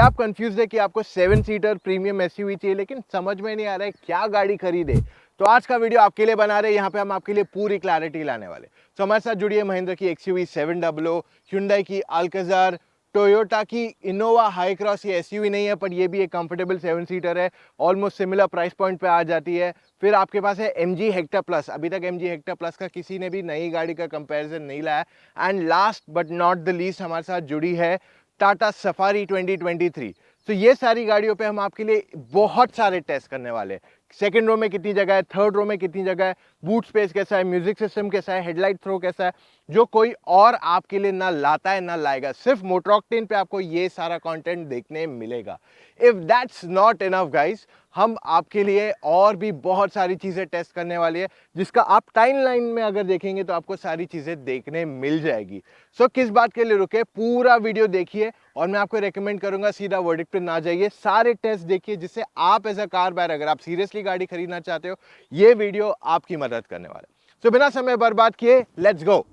क्या आप कंफ्यूज है कि आपको 7 सीटर प्रीमियम एसयूवी चाहिए लेकिन समझ में नहीं आ रहा है क्या गाड़ी खरीदे? तो आज का वीडियो आपके लिए बना रहे हैं। यहाँ पे हम आपके लिए पूरी क्लैरिटी लाने वाले। तो हमारे साथ जुड़ी है महिंद्रा की एक्सयूवी 700, Hyundai की अल्काजार, टोयोटा की इनोवा हाई क्रॉस। ये एसयूवी नहीं है पर ये भी एक कंफर्टेबल 7 सीटर है, ऑलमोस्ट सिमिलर प्राइस पॉइंट पे आ जाती है। फिर आपके पास है MG हेक्टर प्लस। अभी तक MG हेक्टर प्लस का किसी ने भी नई गाड़ी का कंपैरिजन नहीं लाया। And last but not the least हमारे साथ जुड़ी है टाटा सफारी 2023। तो ये सारी गाड़ियों पे हम आपके लिए बहुत सारे टेस्ट करने वाले हैं। सेकंड रो में कितनी जगह है, थर्ड रो में कितनी जगह है, बूट स्पेस कैसा है, म्यूजिक सिस्टम कैसा है, हेडलाइट थ्रो कैसा है, जो कोई और आपके लिए ना लाता है ना लाएगा। सिर्फ मोटर ऑक्टेन पे आपको ये सारा कंटेंट देखने मिलेगा। If that's not enough guys, हम आपके लिए और भी बहुत सारी चीजें टेस्ट करने वाली है, जिसका आप टाइमलाइन में अगर देखेंगे तो आपको सारी चीजें देखने मिल जाएगी। सो किस बात के लिए रुके, पूरा वीडियो देखिए और मैं आपको रेकमेंड करूंगा सीधा वर्डिक्ट पे ना जाइए, सारे टेस्ट देखिए, जिससे आप एज अ कार बायर अगर आप सीरियसली गाड़ी खरीदना चाहते हो, ये वीडियो आपकी मदद करने वाला है। सो बिना समय बर्बाद किए लेट्स गो।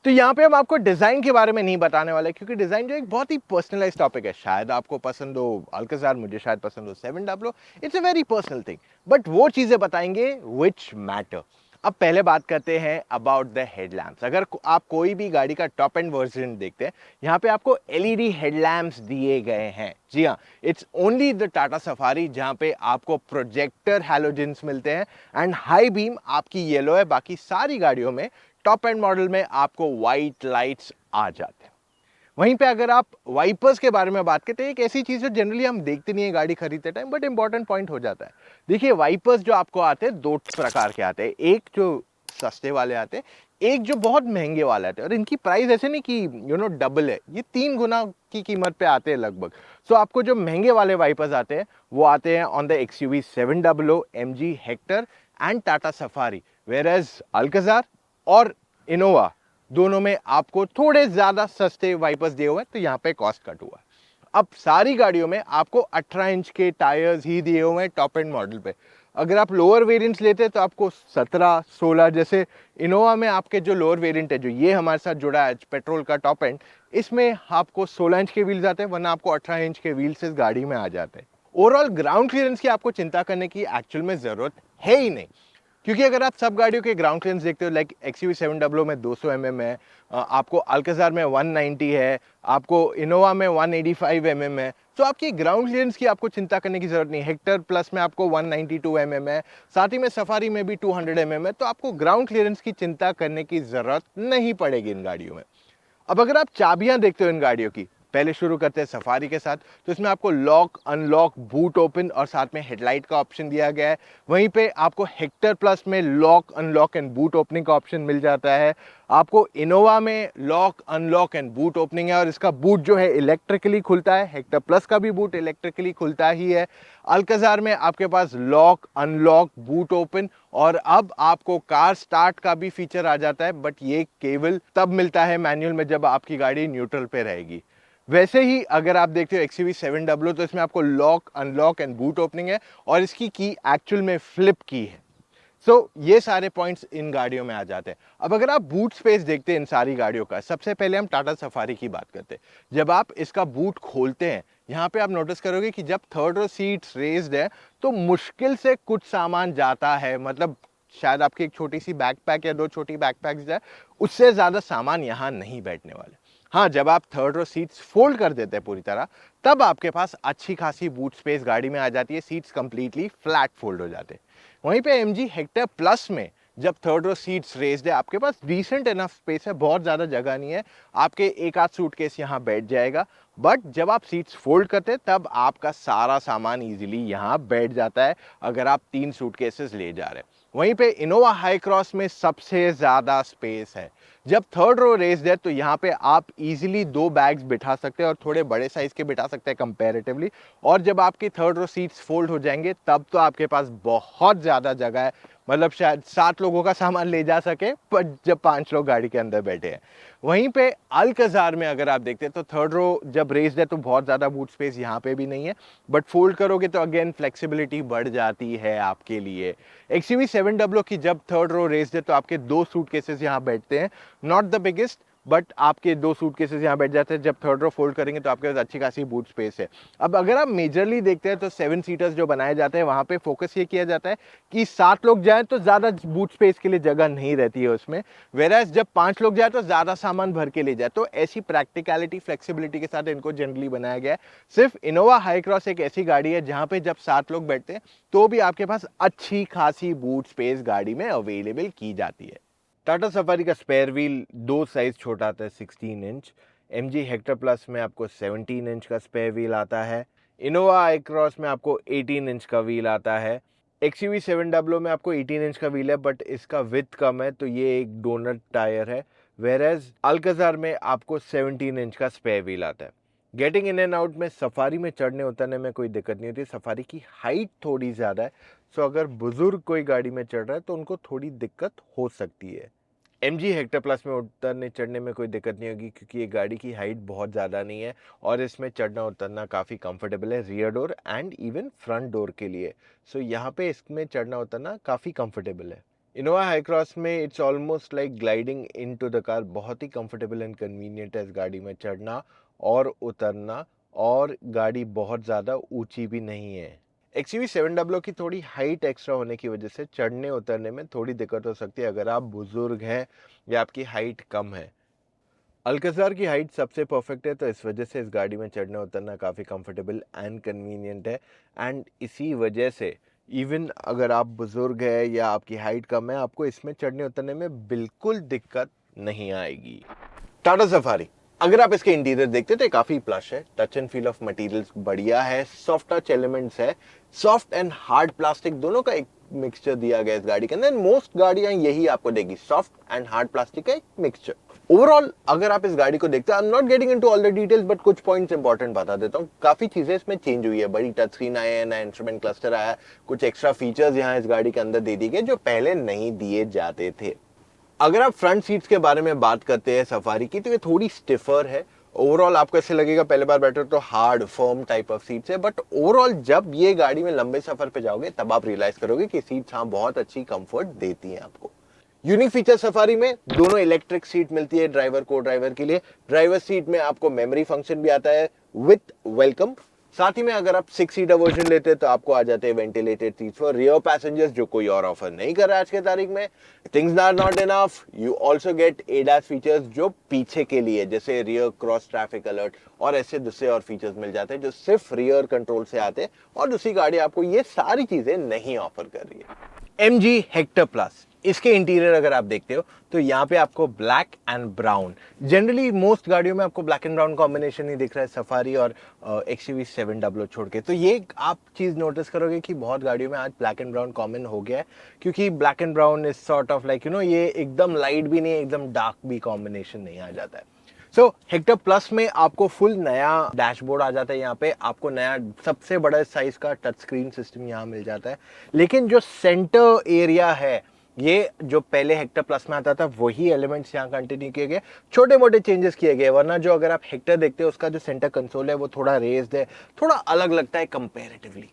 तो यहाँ पे हम आपको डिजाइन के बारे में नहीं बताने वाले, क्योंकि डिजाइन जो एक बहुत ही पर्सनलाइज टॉपिक है। शायद आपको पसंद हो अल्काजार, मुझे शायद पसंद हो 700, it's a very personal thing, but वो चीजें बताएंगे विच मैटर। अब पहले बात करते हैं अबाउट द हेडलैम्प्स। अगर आप कोई भी गाड़ी का टॉप एंड वर्जन देखते हैं, यहाँ पे आपको एलईडी हेडलैम्प्स दिए गए हैं। जी हाँ, it's only the Tata safari जहाँ पे आपको प्रोजेक्टर हैलोजेंस मिलते हैं एंड हाई बीम आपकी येलो है। बाकी सारी गाड़ियों में टॉप एंड मॉडल में आपको वाइट लाइट्स आ जाते हैं। वहीं पे अगर आप वाइपर्स के बारे में बात करते हैं, एक ऐसी चीज जो जनरली हम देखते नहीं है गाड़ी खरीदते टाइम, बट इंपॉर्टेंट पॉइंट हो जाता है। देखिए, वाइपर्स जो आपको आते हैं दो प्रकार के आते हैं, एक जो सस्ते वाले आते हैं, एक जो बहुत महंगे वाले आते हैं। और इनकी प्राइस ऐसे नहीं कि डबल है, ये 3 गुना की कीमत पे आते हैं लगभग। सो आपको जो महंगे वाले वाइपर्स आते हैं वो आते हैं on the XUV 700, MG Hector and Tata Safari. Whereas Alcazar और इनोवा दोनों में आपको थोड़े ज्यादा सस्ते वाइपर्स दिए हुए हैं, तो यहाँ पे कॉस्ट कट हुआ है। अब सारी गाड़ियों में आपको 18 इंच के टायर्स ही दिए हुए हैं टॉप एंड मॉडल पे। अगर आप लोअर वेरिएंट्स लेते हैं तो आपको 17, 16, जैसे इनोवा में आपके जो लोअर वेरिएंट है, जो ये हमारे साथ जुड़ा है पेट्रोल का टॉप एंड, इसमें आपको 16 इंच के व्हील्स आते हैं, वरना आपको 18 इंच के व्हील्स इस गाड़ी में आ जाते हैं। ओवरऑल ग्राउंड क्लियरेंस की आपको चिंता करने की एक्चुअल में जरूरत है ही नहीं, क्योंकि अगर आप सब गाड़ियों के ग्राउंड क्लियरेंस देखते हो, लाइक एक्सयूवी 700 में 200 mm है, आपको अल्काजार में 190 है, आपको इनोवा में 185 mm है, तो आपकी ग्राउंड क्लियरेंस की आपको चिंता करने की जरूरत नहीं। हेक्टर प्लस में आपको 192 mm है, साथ ही में सफारी में भी 200 mm है, तो आपको ग्राउंड क्लियरेंस की चिंता करने की जरूरत नहीं पड़ेगी इन गाड़ियों में। अब अगर आप चाबियां देखते हो इन गाड़ियों की, पहले शुरू करते हैं सफारी के साथ, तो इसमें आपको लॉक, अनलॉक, बूट ओपन और साथ में हेडलाइट का ऑप्शन दिया गया है। वहीं पे आपको हेक्टर प्लस में lock, unlock and boot opening का ऑप्शन मिल जाता है। आपको इनोवा में lock, unlock and boot opening है और इसका बूट जो है इलेक्ट्रिकली खुलता है। हेक्टर प्लस का भी बूट इलेक्ट्रिकली खुलता ही है। अल्काजार में आपके पास लॉक, अनलॉक, बूट ओपन और अब आपको कार स्टार्ट का भी फीचर आ जाता है, बट ये केवल तब मिलता है मैनुअल में जब आपकी गाड़ी न्यूट्रल पे रहेगी। वैसे ही अगर आप देखते हो एक्सयूवी 700, तो इसमें आपको lock, unlock and boot opening है और इसकी की एक्चुअल में फ्लिप की है। सो ये सारे पॉइंट्स इन गाड़ियों में आ जाते हैं। अब अगर आप बूट स्पेस देखते हैं इन सारी गाड़ियों का, सबसे पहले हम टाटा सफारी की बात करते हैं। जब आप इसका बूट खोलते हैं, यहाँ पे आप नोटिस करोगे कि जब थर्ड रो सीट्स रेज्ड है तो मुश्किल से कुछ सामान जाता है। मतलब शायद आपकी एक छोटी सी बैकपैक या 2 छोटी बैकपैक्स जाए, उससे ज्यादा सामान यहाँ नहीं बैठने वाले। हाँ, जब आप थर्ड रो सीट्स फोल्ड कर देते हैं पूरी तरह, तब आपके पास अच्छी खासी बूट स्पेस गाड़ी में आ जाती है। सीट्स कंप्लीटली फ्लैट फोल्ड हो जाते हैं। वहीं पे MG हेक्टर प्लस में जब थर्ड रो सीट्स रेस्ड है, आपके पास डिसेंट इनफ स्पेस है, बहुत ज़्यादा जगह नहीं है, आपके एक आध सूटकेस यहाँ बैठ जाएगा। बट जब आप सीट्स फोल्ड करते हैं तब आपका सारा सामान इजीली यहाँ बैठ जाता है, अगर आप 3 सूटकेसेस ले जा रहे हैं। वहीं पे इनोवा हाई क्रॉस में सबसे ज़्यादा स्पेस है। जब थर्ड रो रेस्ड है तो यहाँ पे आप इजीली 2 बैग्स बिठा सकते हैं और थोड़े बड़े साइज के बिठा सकते हैं कंपैरेटिवली। और जब आपकी थर्ड रो सीट्स फोल्ड हो जाएंगे तब तो आपके पास बहुत ज़्यादा जगह है, मतलब शायद 7 लोगों का सामान ले जा सके, पर जब 5 लोग गाड़ी के अंदर बैठे हैं। वहीं पे अल्कजार में अगर आप देखते हैं तो थर्ड रो जब रेस्ड है तो बहुत ज़्यादा बूट स्पेस यहाँ पे भी नहीं है, बट फोल्ड करोगे तो अगेन फ्लेक्सिबिलिटी बढ़ जाती है आपके लिए। XUV 700 की जब थर्ड रो रेस्ड है तो आपके 2 सूटकेसेस यहाँ बैठते हैं, नॉट द बिगेस्ट, बट आपके 2 सूटकेसेस यहाँ बैठ जाते हैं। जब थर्ड रो फोल्ड करेंगे तो आपके पास अच्छी खासी बूट स्पेस है। अब अगर आप मेजरली देखते हैं तो 7 सीटर्स जो बनाए जाते हैं वहां पे फोकस ये किया जाता है कि 7 लोग जाएं तो ज्यादा बूट स्पेस के लिए जगह नहीं रहती है उसमें, वेराज जब 5 लोग जाए तो ज्यादा सामान भर के ले जाए। तो ऐसी प्रैक्टिकलिटी फ्लेक्सिबिलिटी के साथ इनको जनरली बनाया गया है। सिर्फ इनोवा हाई क्रॉस एक ऐसी गाड़ी है जहां पे जब 7 लोग बैठते हैं तो भी आपके पास अच्छी खासी बूट स्पेस गाड़ी में अवेलेबल की जाती है। टाटा सफारी का स्पेयर व्हील 2 साइज छोटा आता है, 16 इंच। MG हेक्टर प्लस में आपको 17 इंच का स्पेयर व्हील आता है। इनोवा आई क्रॉस में आपको 18 इंच का व्हील आता है। XUV 700 में आपको 18 इंच का व्हील है, बट इसका विड्थ कम है तो ये एक डोनट टायर है। वेरेज अल्काजार में आपको 17 इंच का स्पेयर व्हील आता है। गेटिंग इन एंड आउट में सफारी में चढ़ने उतरने में कोई दिक्कत नहीं होती। सफारी की हाइट थोड़ी ज़्यादा है, सो अगर बुजुर्ग कोई गाड़ी में चढ़ रहा है तो उनको थोड़ी दिक्कत हो सकती है। MG हेक्टर प्लस में उतरने चढ़ने में कोई दिक्कत नहीं होगी, क्योंकि ये गाड़ी की हाइट बहुत ज़्यादा नहीं है और इसमें चढ़ना उतरना काफ़ी कंफर्टेबल है, rear door and even front door के लिए। सो यहाँ पे इसमें चढ़ना उतरना काफ़ी कंफर्टेबल है। इनोवा हाई क्रॉस में it's almost like gliding into the car, बहुत ही कंफर्टेबल एंड कन्वीनियंट है इस गाड़ी में चढ़ना और उतरना, और गाड़ी बहुत ज़्यादा ऊंची भी नहीं है। XUV 700 की थोड़ी हाइट एक्स्ट्रा होने की वजह से चढ़ने उतरने में थोड़ी दिक्कत हो सकती है अगर आप बुजुर्ग हैं या आपकी हाइट कम है। अल्कजार की हाइट सबसे परफेक्ट है, तो इस वजह से इस गाड़ी में चढ़ना उतरना काफ़ी कंफर्टेबल एंड कन्वीनियंट है। एंड इसी वजह से इवन अगर आप बुजुर्ग है या आपकी हाइट कम है, आपको इसमें चढ़ने उतरने में बिल्कुल दिक्कत नहीं आएगी। टाटा सफारी, अगर आप इसके इंटीरियर देखते तो काफी प्लश है, touch and feel of materials बढ़िया है, सॉफ्ट टच एलिमेंट्स है, सॉफ्ट एंड हार्ड प्लास्टिक दोनों का एक मिक्सचर दिया गया इस गाड़ी के अंदर। मोस्ट गाड़ियां यही आपको देगी, सॉफ्ट एंड हार्ड प्लास्टिक का एक मिक्सचर। ओवरऑल अगर आप इस गाड़ी को देखते हैं, I am not getting into all the details, but कुछ पॉइंट्स इंपॉर्टेंट बता देता हूँ। काफी चीजें इसमें चेंज हुई है, बड़ी टच स्क्रीन आया है, नया इंस्ट्रूमेंट क्लस्टर आया है, कुछ एक्स्ट्रा फीचर्स यहाँ इस गाड़ी के अंदर दे दिए गए जो पहले नहीं दिए जाते थे। अगर आप फ्रंट सीट्स के बारे में बात करते हैं सफारी की, तो ये थोड़ी स्टिफर है। ओवरऑल आपको ऐसे लगेगा पहले बार बैठे तो hard firm type of seats है, बट ओवरऑल जब ये गाड़ी में लंबे सफर पे जाओगे तब आप रियलाइज करोगे कि सीट्स हाँ बहुत अच्छी कंफर्ट देती हैं आपको। यूनिक फीचर सफारी में दोनों इलेक्ट्रिक सीट मिलती है ड्राइवर को ड्राइवर के लिए। ड्राइवर सीट में आपको मेमोरी फंक्शन भी आता है विथ वेलकम। साथ ही में अगर आप 6 सीटर वर्जन लेते हैं तो आपको आ जाते हैं ventilated seats for rear passengers, जो कोई और ऑफर नहीं कर रहा है आज के तारीख में। Things are not enough, you also get ADAS features जो पीछे के लिए, जैसे रियर क्रॉस ट्रैफिक अलर्ट और ऐसे दूसरे और फीचर्स मिल जाते हैं जो सिर्फ रियर कंट्रोल से आते हैं, और दूसरी गाड़ी आपको ये सारी चीजें नहीं ऑफर कर रही है। MG हेक्टर प्लस, इसके इंटीरियर अगर आप देखते हो तो यहाँ पे आपको black and brown, generally most गाड़ियों में आपको ब्लैक एंड ब्राउन कॉम्बिनेशन ही दिख रहा है सफारी और XUV 700 छोड़ के। तो ये आप चीज नोटिस करोगे कि बहुत गाड़ियों में आज ब्लैक एंड ब्राउन कॉमन हो गया है, क्योंकि black and brown is sort of like ये एकदम लाइट भी नहीं है, एकदम डार्क भी कॉम्बिनेशन नहीं आ जाता है। सो हेक्टर प्लस में आपको फुल नया डैशबोर्ड आ जाता है, यहाँ पे आपको नया सबसे बड़ा साइज का टच स्क्रीन सिस्टम यहाँ मिल जाता है। लेकिन जो सेंटर एरिया है, ये जो पहले हेक्टर प्लस में आता था वही एलिमेंट्स यहाँ कंटिन्यू किए गए, छोटे मोटे चेंजेस किए गए। वरना जो अगर आप हेक्टर देखते हो उसका जो सेंटर कंसोल है वो थोड़ा रेज्ड है, थोड़ा अलग लगता है कंपैरेटिवली।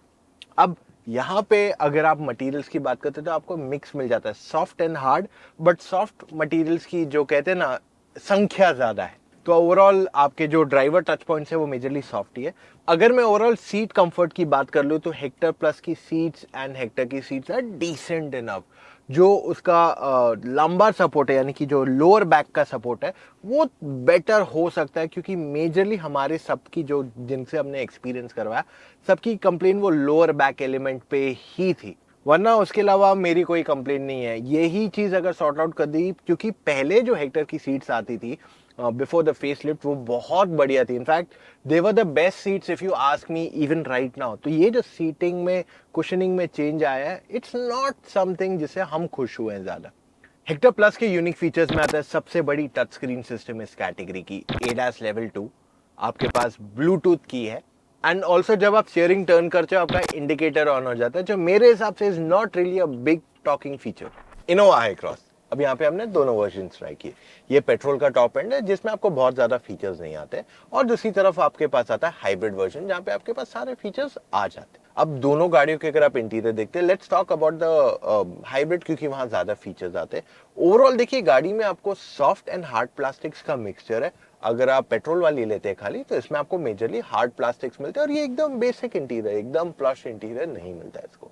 अब यहाँ पे अगर आप मटेरियल्स की बात करते हैं तो आपको मिक्स मिल जाता है, soft and hard, but soft materials की जो कहते हैं ना संख्या ज्यादा है। तो ओवरऑल आपके जो ड्राइवर टच पॉइंट्स है वो मेजरली सॉफ्ट ही है। अगर मैं ओवरऑल सीट कंफर्ट की बात कर लूँ तो हेक्टर प्लस की सीट्स एंड हेक्टर की सीट्स आर डिसेंट इनफ। जो उसका लंबा सपोर्ट है, यानी कि जो लोअर बैक का सपोर्ट है, वो बेटर हो सकता है, क्योंकि मेजरली हमारे सबकी जो जिनसे हमने एक्सपीरियंस करवाया सबकी कंप्लेन वो लोअर बैक एलिमेंट पे ही थी। वरना उसके अलावा मेरी कोई कंप्लेंट नहीं है। यही चीज़ अगर सॉर्ट आउट कर दी, क्योंकि पहले जो हेक्टर की सीट्स आती थी बिफोर द फेसलिफ्ट, वो बहुत बढ़िया थी। In fact they were the best seats if you ask me even right now. तो ये जो सीटिंग में, कुशनिंग में चेंज आया है, इट्स नॉट समथिंग जिससे हम खुश हुए हैं ज़्यादा। हेक्टर प्लस के यूनिक फीचर्स में आता है सबसे बड़ी टच स्क्रीन सिस्टम इस कैटेगरी की, ADAS लेवल 2। आपके पास ब्लूटूथ की है, एंड ऑल्सो जब आप स्टीयरिंग टर्न करते हो आपका इंडिकेटर ऑन हो जाता है, जो मेरे हिसाब से is not really a big talking feature. Innova high cross, अब यहाँ पे हमने दोनों वर्जन ट्राई किए। ये पेट्रोल का टॉप एंड है जिसमें आपको बहुत ज्यादा फीचर्स नहीं आते, और दूसरी तरफ आपके पास आता है हाइब्रिड वर्जन जहाँ पे आपके पास सारे फीचर्स आ जाते हैं। अब दोनों गाड़ियों के अगर आप इंटीरियर देखते हैं, let's talk about the hybrid, क्योंकि वहां ज्यादा फीचर्स आते हैं। ओवरऑल देखिए, गाड़ी में आपको सॉफ्ट एंड हार्ड प्लास्टिक्स का मिक्सचर है। अगर आप पेट्रोल वाली लेते हैं खाली, तो इसमें आपको मेजरली हार्ड प्लास्टिक्स मिलते हैं, और ये एकदम बेसिक इंटीरियर, एकदम प्लश इंटीरियर नहीं मिलता है इसको।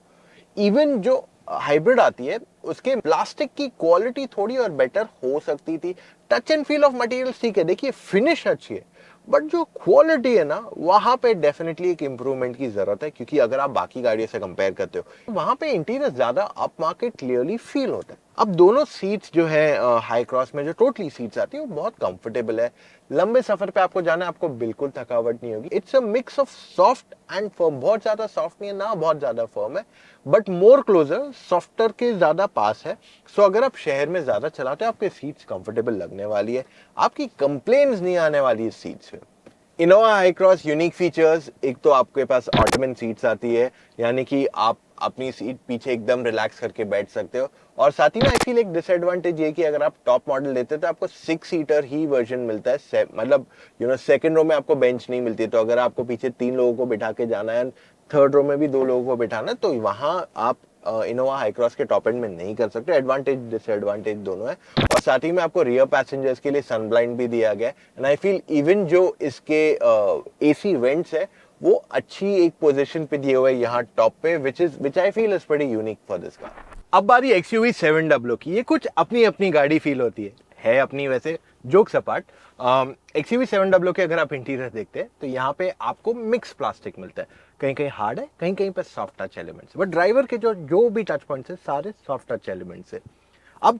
इवन जो हाइब्रिड आती है उसके प्लास्टिक की क्वालिटी थोड़ी और बेटर हो सकती थी। Touch and feel of materials ठीक है, देखिए फिनिश अच्छी है, बट जो क्वालिटी है ना, वहां पे डेफिनेटली एक इंप्रूवमेंट की जरूरत है। क्योंकि अगर आप बाकी गाड़ियों से कंपेयर करते हो, वहां पे इंटीरियर ज्यादा अप मार्केट क्लियरली फील होता है। अब दोनों सीट्स जो है हाई क्रॉस में जो टोटली सीट्स आती है, वो बहुत कंफर्टेबल है। लंबे सफर पे आपको जाना है, आपको बिल्कुल थकावट नहीं होगी। It's a mix of soft and firm, बहुत ज्यादा सॉफ्ट नहीं है ना बहुत ज्यादा फर्म है, बट मोर क्लोजर, सॉफ्टर के ज्यादा पास है। सो अगर आप शहर में ज्यादा चलाते हो, आपके सीट्स कंफर्टेबल लगने वाली है, आपकी कंप्लेन्स नहीं आने वाली है सीट्स में। Innova high cross unique features, एक तो आपके पास ऑटोमन सीट्स आती है, यानी कि आप अपनी सीट पीछे एकदम रिलैक्स करके बैठ सकते हो। और साथ ही में आई फील एक डिसएडवांटेज ये कि अगर आप टॉप मॉडल लेते हैं तो आपको 6 सीटर ही वर्जन मिलता है, मतलब सेकंड रो में आपको बेंच नहीं मिलती। तो अगर आपको पीछे 3 लोगों को बिठा के जाना है, थर्ड रो में भी 2 लोगों को बिठाना है, तो वहां आप इनोवा हाई क्रॉस के टॉप एंड में नहीं कर सकते। एडवांटेज डिसएडवांटेज दोनों है। और साथ ही में आपको रियर पैसेंजर्स के लिए सन ब्लाइंड भी दिया गया है। एंड आई फील इवन जो इसके AC वेंट्स है, वो अच्छी एक पोजीशन पे दिए हुए यहाँ टॉप पे, which I feel is pretty unique for this car. अब बारी XUV 700 की। ये कुछ अपनी अपनी गाड़ी फील होती है अपनी, वैसे जोक्स अपार्ट। XUV 700 के अगर आप इंटीरियर देखते हैं, तो यहाँ पे आपको मिक्स प्लास्टिक मिलता है। कहीं कहीं हार्ड है, कहीं कहीं पे soft touch elements, but driver के जो भी टच पॉइंट्स है, सारे सॉफ्ट टच एलिमेंट्स है। अब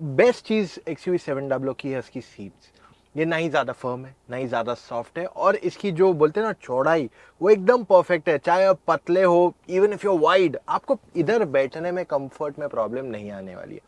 बेस्ट चीज XUV 700 की है इसकी सीट्स। ये ना ही ज्यादा फर्म है, ना ही ज्यादा सॉफ्ट है, और इसकी जो बोलते हैं ना चौड़ाई, वो एकदम परफेक्ट है। चाहे आप पतले हो, इवन इफ यू वाइड, आपको इधर बैठने में कंफर्ट में प्रॉब्लम नहीं आने वाली है।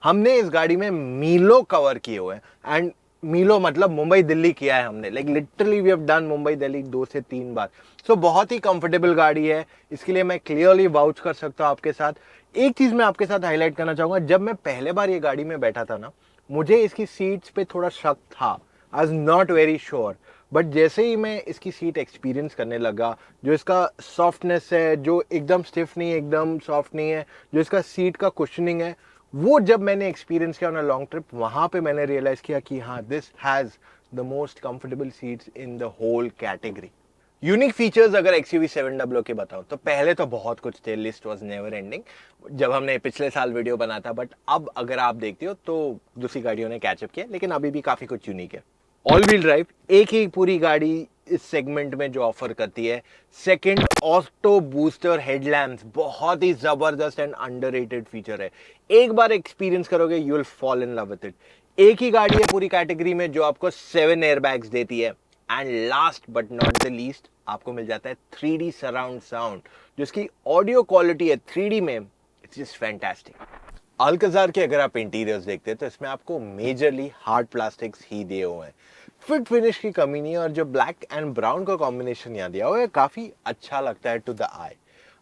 हमने इस गाड़ी में मीलों कवर किए हुए हैं, एंड मीलों मतलब मुंबई दिल्ली किया है हमने, like literally we have done Mumbai Delhi 2 से 3 बार। सो बहुत ही कंफर्टेबल गाड़ी है, इसके लिए मैं क्लियरली वाउच कर सकता हूँ आपके साथ। एक चीज मैं आपके साथ हाईलाइट करना चाहूंगा, जब मैं पहले बार ये गाड़ी में बैठा था ना, मुझे इसकी सीट्स पे थोड़ा शक था, I was not very sure. But जैसे ही मैं इसकी सीट एक्सपीरियंस करने लगा, जो इसका सॉफ्टनेस है, जो एकदम स्टिफ नहीं है, एकदम सॉफ्ट नहीं है, जो इसका सीट का कुशनिंग है, वो जब मैंने एक्सपीरियंस किया ऑन अ लॉन्ग ट्रिप, वहां पे मैंने रियलाइज किया कि हाँ, this has the most comfortable seats in the whole category. Unique features अगर XUV 700 के बताओ, तो पहले तो बहुत कुछ थे, लिस्ट वाज नेवर एंडिंग जब हमने पिछले साल वीडियो बना था। बट अब अगर आप देखते हो तो दूसरी गाड़ियों ने कैचअप किया, लेकिन अभी भी काफी कुछ यूनिक है। ऑल व्हील ड्राइव, एक ही पूरी गाड़ी इस सेगमेंट में जो ऑफर करती है। सेकंड, ऑटो बूस्टर हेडलैम्प्स, बहुत ही जबरदस्त एंड अंडररेटेड फीचर है। एक बार एक्सपीरियंस करोगे, you will fall in love with it. एक ही गाड़ी है पूरी कैटेगरी में जो आपको 7 एयरबैग्स देती है। And last but not the least, आपको मिल जाता है 3D सराउंड साउंड, जिसकी ऑडियो क्वालिटी है 3D में, इट्स जस्ट फैंटास्टिक। अल्कजार के अगर आप इंटीरियर्स देखते हैं, तो इसमें आपको मेजरली हार्ड प्लास्टिक्स ही दिए हुए हैं। फिट फिनिश की कमी नहीं है, और जो ब्लैक एंड ब्राउन का कॉम्बिनेशन यहाँ दिया हुआ है, काफी अच्छा लगता है टू द आई।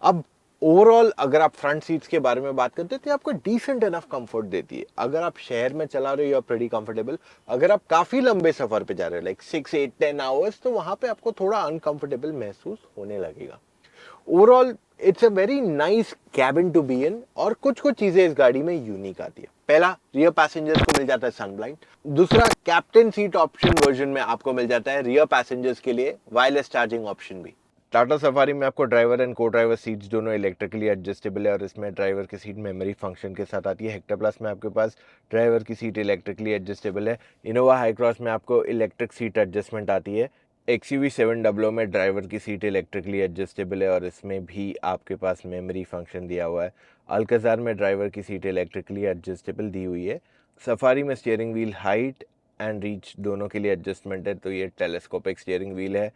अब ओवरऑल अगर आप फ्रंट सीट्स के बारे में बात करते हैं, तो आपको डिसेंट इनफ कंफर्ट देती है। अगर आप शहर में चला रहे हो, यू आर प्रीटी कंफर्टेबल। अगर आप काफी लंबे सफर पे जा रहे हो, लाइक 6, 8, 10 आवर्स, तो वहां पे आपको थोड़ा अनकंफर्टेबल महसूस होने लगेगा। Overall it's a very nice cabin to be in, और कुछ कुछ चीजें इस गाड़ी में यूनिक आती है। पहला, रियर पैसेंजर्स को मिल जाता है सन ब्लाइंड। दूसरा, कैप्टन सीट ऑप्शन वर्जन में आपको मिल जाता है रियर पैसेंजर्स के लिए वायरलेस चार्जिंग ऑप्शन भी। टाटा सफारी में आपको ड्राइवर एंड को ड्राइवर सीट्स दोनों इलेक्ट्रिकली एडजस्टेबल है, और इसमें ड्राइवर की सीट मेमोरी फंक्शन के साथ आती है। हेक्टर प्लस में आपके पास ड्राइवर की सीट इलेक्ट्रिकली एडजस्टेबल है। इनोवा हाई क्रॉस में आपको इलेक्ट्रिक सीट एडजस्टमेंट आती है। XUV 700 में ड्राइवर की सीट इलेक्ट्रिकली एडजस्टेबल है और इसमें भी आपके पास मेमोरी फंक्शन दिया हुआ है। अल्काज़ार में ड्राइवर की सीट इलेक्ट्रिकली एडजस्टेबल दी हुई है। सफारी में steering wheel height and reach दोनों के लिए एडजस्टमेंट है, तो ये टेलीस्कोपिक स्टीयरिंग व्हील है।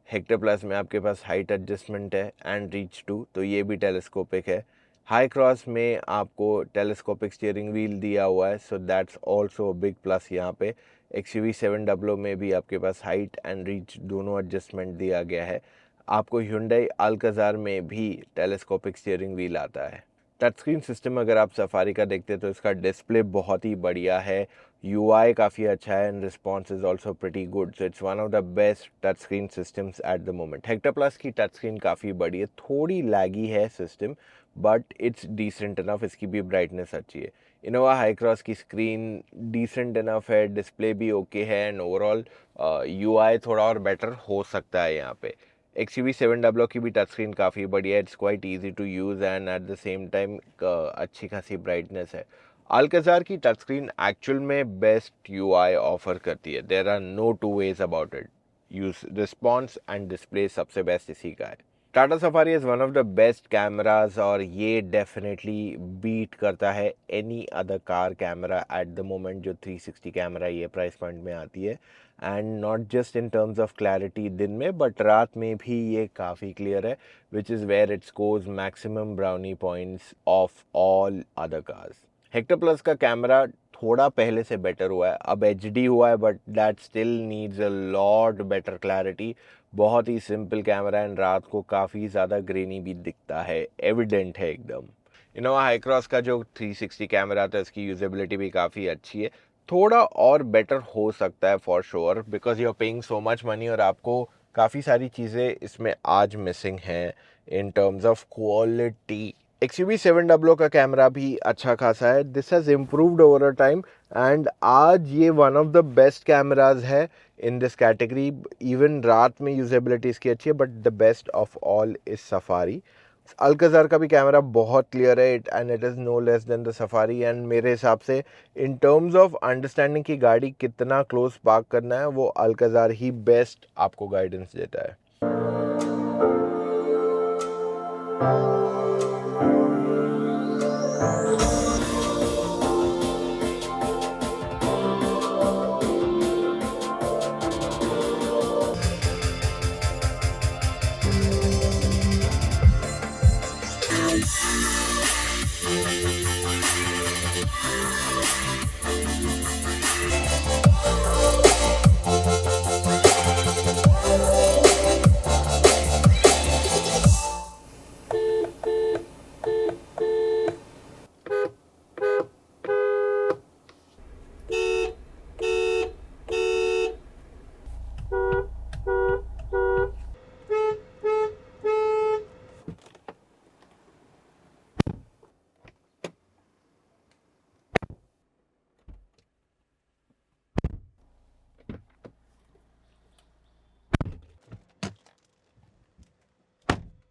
हेक्टर प्लस में आपके पास हाइट एडजस्टमेंट है एंड रीच टू, तो ये भी टेलीस्कोपिक है। हाई क्रॉस में आपको टेलीस्कोपिक स्टीयरिंग व्हील दिया हुआ है, so that's also big plus. यहाँ पे XUV 700 में भी आपके पास हाइट एंड रीच दोनों एडजस्टमेंट दिया गया है। आपको Hyundai अल्काज़ार में भी टेलीस्कोपिक स्टीयरिंग व्हील आता है। टच स्क्रीन सिस्टम अगर आप सफारी का देखते हैं तो इसका डिस्प्ले बहुत ही बढ़िया है, UI काफ़ी अच्छा है and response is also pretty good, so it's one of the best touch screen systems at the moment. Hector plus की टच स्क्रीन काफ़ी बड़ी है, थोड़ी लैगी है system but it's decent enough, इसकी भी ब्राइटनेस अच्छी है। इनोवा हाई क्रॉस की स्क्रीन डिसेंट इनफ है, डिस्प्ले भी ओके है एंड ओवरऑल UI थोड़ा और बेटर हो सकता है यहाँ पे। XUV 700 की भी टच स्क्रीन काफ़ी बढ़िया है, it's quite easy to use and at the same time अच्छी खासी ब्राइटनेस है। अल्काज़ार की टच स्क्रीन एक्चुअल में बेस्ट UI ऑफर करती है, there are no two ways about it. Use response and display सबसे बेस्ट इसी का है। Tata Safari is one of the best cameras और ये डेफिनेटली बीट करता है any other car camera at the moment. जो 360 कैमरा ये प्राइस पॉइंट में आती है and not just in terms of clarity दिन में बट रात में भी ये काफ़ी क्लियर है, which is where it scores maximum brownie points of all other cars. Hector plus का कैमरा थोड़ा पहले से बेटर हुआ है, अब HD हुआ है but that still needs a lot better clarity. बहुत ही सिंपल कैमरा एंड रात को काफ़ी ज़्यादा ग्रेनी भी दिखता है, एविडेंट है एकदम। इनोवा हाई क्रॉस का जो 360 कैमरा था इसकी यूजेबिलिटी भी काफ़ी अच्छी है, थोड़ा और बेटर हो सकता है for sure because you are paying so much money और आपको काफ़ी सारी चीज़ें इसमें आज मिसिंग हैं in terms of quality. XUV 700 का कैमरा भी अच्छा खासा है, this has improved over a time and आज ये one of the best cameras है इन दिस कैटेगरी। इवन रात में यूजेबिलिटी इसकी अच्छी है but the best of all is Safari. Alcazar का भी कैमरा बहुत क्लियर है and it is no less than the Safari and मेरे हिसाब से इन टर्म्स ऑफ अंडरस्टैंडिंग की गाड़ी कितना क्लोज पार्क करना है वो अल्काज़ार ही बेस्ट आपको गाइडेंस देता है।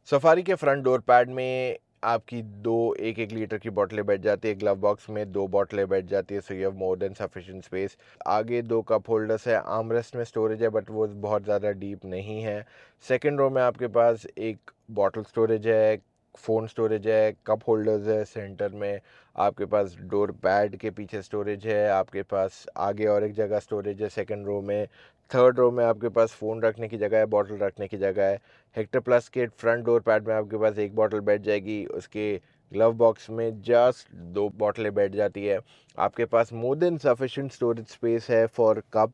सफारी के फ्रंट डोर पैड में आपकी दो 1-1 लीटर की बोतलें बैठ जाती है, ग्लव बॉक्स में 2 बोतलें बैठ जाती है, so you have more than sufficient space. आगे 2 कप होल्डर्स है, आर्मरेस्ट में स्टोरेज है बट वो बहुत ज़्यादा डीप नहीं है। सेकंड रो में आपके पास एक बॉटल स्टोरेज है, फ़ोन स्टोरेज है, कप होल्डर्स है, सेंटर में आपके पास डोर पैड के पीछे स्टोरेज है, आपके पास आगे और एक जगह स्टोरेज है सेकंड रो में। थर्ड रो में आपके पास फ़ोन रखने की जगह है, बॉटल रखने की जगह है। हेक्टर प्लस के फ्रंट डोर पैड में आपके पास एक बॉटल बैठ जाएगी, उसके ग्लव बॉक्स में जस्ट 2 बॉटलें बैठ जाती है। आपके पास more than sufficient storage space है फॉर कप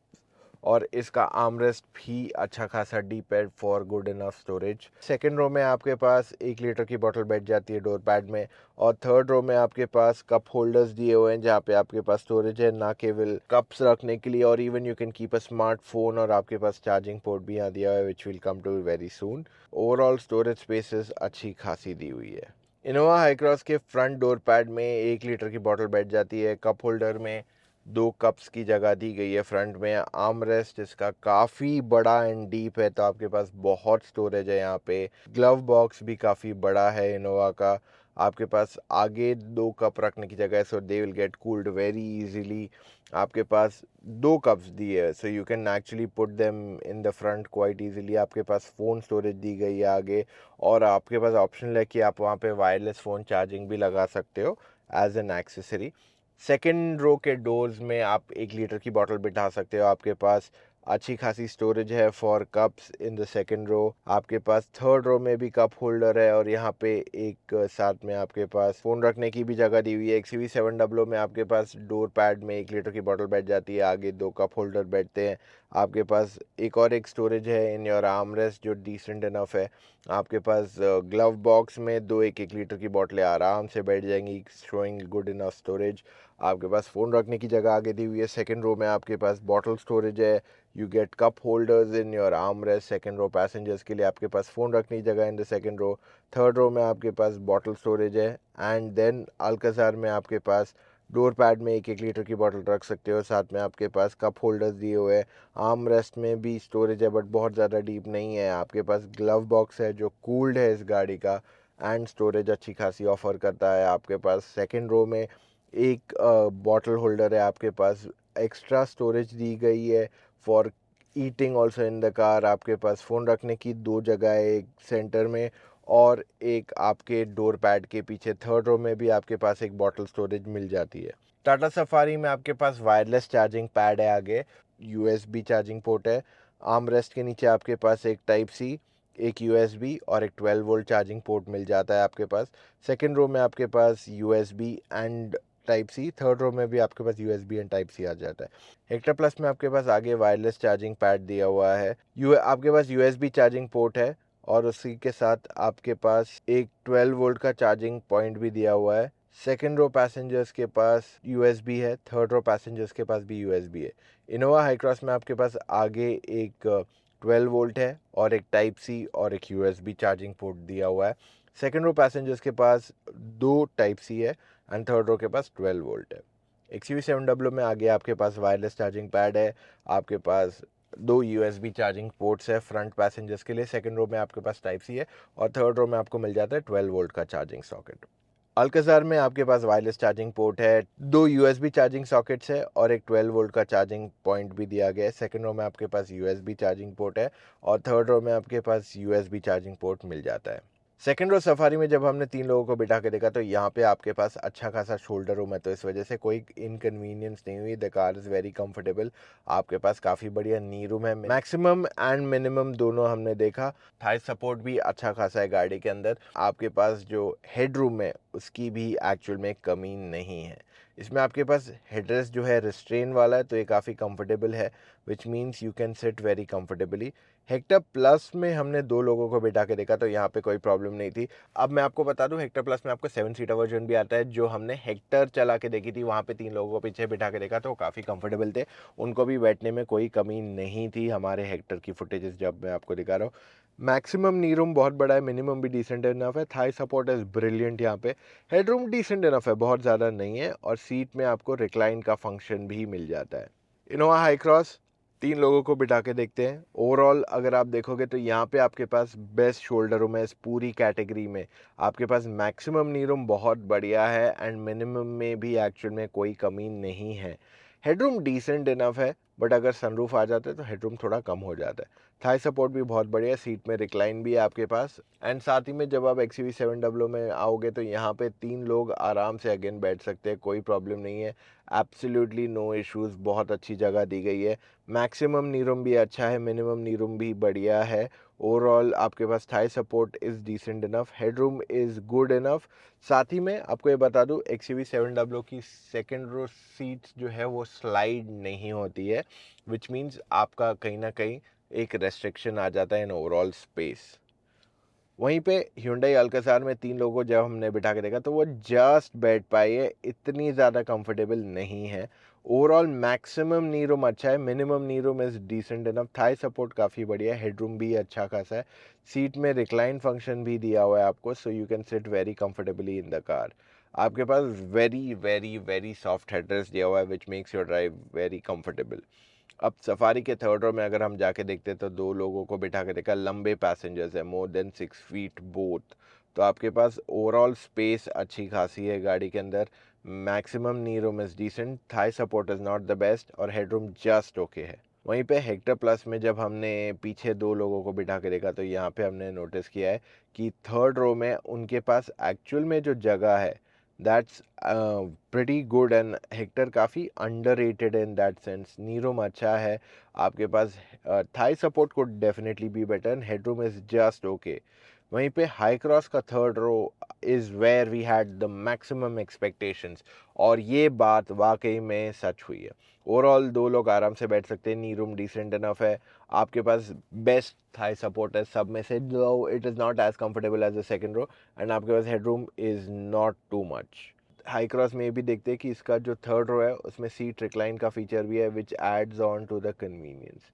और इसका आर्मरेस्ट भी अच्छा खासा डीप है for good enough storage. Second row में आपके पास 1 लीटर की बोतल बैठ जाती है डोर पैड में और थर्ड रो में आपके पास कप होल्डर्स दिए हुए हैं जहाँ पे आपके पास स्टोरेज है ना केवल कप्स रखने के लिए और even you can keep a smartphone और आपके पास चार्जिंग पोर्ट भी यहाँ दिया हुआ है which will come to very soon. Overall storage spaces अच्छी खासी दी हुई है। इनोवा हाई क्रॉस के फ्रंट डोर पैड में 1 लीटर की बोतल बैठ जाती है, कप होल्डर में 2 कप्स की जगह दी गई है फ्रंट में। आर्म रेस्ट इसका काफ़ी बड़ा एंड डीप है तो आपके पास बहुत स्टोरेज है यहाँ पे। ग्लव बॉक्स भी काफ़ी बड़ा है इनोवा का। आपके पास आगे 2 कप रखने की जगह है, so they will get cooled very easily. आपके पास 2 कप्स दिए है, so you can actually put them in the front quite easily. आपके पास फ़ोन स्टोरेज दी गई है आगे, और आपके पास ऑप्शनल है कि आप वहाँ पे वायरलेस फ़ोन चार्जिंग भी लगा सकते हो as an accessory. Second row के डोर्स में आप 1 लीटर की बॉटल बिठा सकते हो। आपके पास अच्छी खासी स्टोरेज है for cups in the second row. आपके पास थर्ड रो में भी कप होल्डर है, और यहाँ पे एक साथ में आपके पास फ़ोन रखने की भी जगह दी हुई है। XUV700 में आपके पास डोर पैड में 1 लीटर की बॉटल बैठ जाती है, आगे 2 कप होल्डर बैठते हैं। आपके पास एक स्टोरेज है इन योर आर्म रेस्ट जो डिसेंट इनफ है। आपके पास ग्लव बॉक्स में 2 1-1 लीटर की बोतलें आराम से बैठ जाएंगी, शोइंग गुड इनफ स्टोरेज। आपके पास फ़ोन रखने की जगह आगे दी हुई है। सेकेंड रो में आपके पास बॉटल स्टोरेज है। You get cup holders in your arm rest. Second row passengers के लिए आपके पास फ़ोन रखने की जगह in the second row. Third row में आपके पास बॉटल स्टोरेज है। एंड देन अल्काजार में आपके पास डोर पैड में 1-1 लीटर की बॉटल रख सकते हो, साथ में आपके पास कप होल्डर्स दिए हुए हैं। आर्म रेस्ट में भी स्टोरेज है, बट बहुत ज़्यादा डीप नहीं है। आपके पास ग्लव बॉक्स है जो कूल्ड है इस गाड़ी का, एंड स्टोरेज अच्छी खासी ऑफर करता है। आपके पास सेकेंड रो में एक बॉटल होल्डर है। आपके पास एक्स्ट्रा स्टोरेज दी गई है for eating also in the car. आपके पास फ़ोन रखने की 2 जगह है, एक सेंटर में और एक आपके डोर पैड के पीछे। थर्ड रो में भी आपके पास एक बॉटल स्टोरेज मिल जाती है। टाटा सफारी में आपके पास वायरलेस चार्जिंग पैड है आगे, USB चार्जिंग पोर्ट है। आर्म रेस्ट के नीचे आपके पास एक टाइप सी, एक USB और एक 12 वोल्ट चार्जिंग पोर्ट मिल जाता है आपके पास। सेकेंड रो में आपके पास USB and type C, third row में भी आपके पास USB एंड टाइप सी आ जाता है। हेक्टर प्लस में आपके पास आगे वायरलेस चार्जिंग पैड दिया हुआ है। आपके पास USB चार्जिंग पोर्ट है, और उसी के साथ आपके पास एक 12 वोल्ट का चार्जिंग पॉइंट भी दिया हुआ है। सेकेंड रो पैसेंजर्स के पास USB है, थर्ड रो पैसेंजर्स के पास भी USB है। इनोवा हाई क्रॉस में आपके पास आगे एक 12 वोल्ट है और एक टाइप सी और एक USB चार्जिंग पोर्ट दिया हुआ है। सेकेंड रो पैसेंजर्स के पास 2 टाइप सी है, एंड थर्ड रो के पास 12 वोल्ट है। XUV700 में आगे आपके पास वायरलेस चार्जिंग पैड है। आपके पास 2 USB चार्जिंग पोर्ट्स है फ्रंट पैसेंजर्स के लिए। सेकंड रो में आपके पास टाइप सी है, और थर्ड रो में आपको मिल जाता है 12 वोल्ट का चार्जिंग सॉकेट। अल्काजार में आपके पास वायरलेस चार्जिंग पोर्ट है, 2 USB चार्जिंग सॉकेट्स है और एक 12 वोल्ट का चार्जिंग पॉइंट भी दिया गया है। सेकंड रो में आपके पास USB चार्जिंग पोर्ट है, और थर्ड रो में आपके पास USB चार्जिंग पोर्ट मिल जाता है। सेकेंड रो सफारी में जब हमने 3 लोगों को बिठा के देखा, तो यहाँ पे आपके पास अच्छा खासा शोल्डर रूम है, तो इस वजह से कोई इनकन्वीनियंस नहीं हुई। The car is very comfortable. आपके पास काफ़ी बढ़िया नी रूम है, मैक्सिमम एंड मिनिमम दोनों हमने देखा। थाई सपोर्ट भी अच्छा खासा है गाड़ी के अंदर। आपके पास जो हेड रूम है उसकी भी एक्चुअल में कमी नहीं है। इसमें आपके पास हेडरेस्ट जो है रिस्ट्रेन वाला है, तो ये काफ़ी कंफर्टेबल है, which means you can sit very comfortably. Hector plus में हमने 2 लोगों को बिठा के देखा, तो यहाँ पे कोई प्रॉब्लम नहीं थी। अब मैं आपको बता दूं, हेक्टर प्लस में आपको 7 सीटर वर्जन भी आता है। जो हमने हेक्टर चला के देखी थी, वहाँ पे 3 लोगों को पीछे बिठा के देखा, तो वो काफ़ी कंफर्टेबल थे, उनको भी बैठने में कोई कमी नहीं थी। हमारे हेक्टर की फुटेजेस जब मैं आपको दिखा रहा हूँ, मैक्सिमम नी रूम बहुत बड़ा है, मिनिमम भी डिसेंट इनफ है। थाई सपोर्ट इज़ ब्रिलियंट यहाँ पे। हेड रूम डिसेंट इनफ है, बहुत ज़्यादा नहीं है, और सीट में आपको रिक्लाइन का फंक्शन भी मिल जाता है। इनोवा हाई क्रॉस 3 लोगों को बिठा के देखते हैं। ओवरऑल अगर आप देखोगे तो यहाँ पे आपके पास बेस्ट शोल्डर रूम है इस पूरी कैटेगरी में। आपके पास मैक्सिमम नी रूम बहुत बढ़िया है, एंड मिनिमम में भी एक्चुअल में कोई कमी नहीं है। हेडरूम डिसेंट इनफ है, बट अगर सनरूफ आ जाता है तो हेडरूम थोड़ा कम हो जाता है। थाई सपोर्ट भी बहुत बढ़िया है, सीट में रिक्लाइन भी है आपके पास। एंड साथ ही में जब आप XUV700 में आओगे तो यहाँ पे 3 लोग आराम से अगेन बैठ सकते हैं, कोई प्रॉब्लम नहीं है। एब्सोल्युटली नो इश्यूज़, बहुत अच्छी जगह दी गई है। मैक्सिमम नी रूम भी अच्छा है, मिनिमम नी रूम भी बढ़िया है। ओवरऑल आपके पास thigh support is decent enough, head room is good enough. साथ ही में आपको ये बता दूं, XUV700 की सेकेंड रो सीट्स जो है वो स्लाइड नहीं होती है, विच मीन्स आपका कहीं ना कहीं एक रेस्ट्रिक्शन आ जाता है इन ओवरऑल स्पेस। वहीं पे Hyundai अल्काजार में 3 लोगों को जब हमने बिठा के देखा, तो वो जस्ट बैठ पाई है, इतनी ज़्यादा कंफर्टेबल नहीं है। ओवरऑल मैक्सिमम नी रूम अच्छा है, minimum knee room is decent enough. Thigh support काफ़ी बढ़िया है, हेड रूम भी अच्छा खासा है, सीट में रिक्लाइन फंक्शन भी दिया हुआ है आपको, so you can sit very comfortably in the car. आपके पास very very very soft headrest दिया हुआ है, which makes your drive very comfortable. अब सफारी के थर्ड रो में अगर हम जाके देखते हैं, तो 2 लोगों को बिठा के देखा, लंबे पैसेंजर्स है, मोर देन 6 फीट बोथ, तो आपके पास ओवरऑल स्पेस अच्छी खासी है गाड़ी के अंदर। Maximum knee room is decent, thigh support is not the best और हेडरूम जस्ट ओके है। वहीं पे हेक्टर प्लस में जब हमने पीछे 2 लोगों को बिठा के देखा तो यहाँ पे हमने नोटिस किया है कि थर्ड रो में उनके पास एक्चुअल में जो जगह है that's pretty good and Hector काफ़ी underrated in that sense. Knee room अच्छा है आपके पास, thigh support could definitely be better and headroom is just okay. वहीं पे हाई क्रॉस का third row is where we had the maximum expectations और ये बात वाकई में सच हुई है। ओवरऑल 2 लोग आराम से बैठ सकते हैं, नी रूम डिसेंट इनफ है, आपके पास बेस्ट थाई सपोर्ट है सब में से, though it is not as comfortable as the second row and आपके पास head room is not too much. Hycross में भी देखते हैं कि इसका जो थर्ड रो है उसमें सीट रिक्लाइन का फीचर भी है which adds on to the convenience.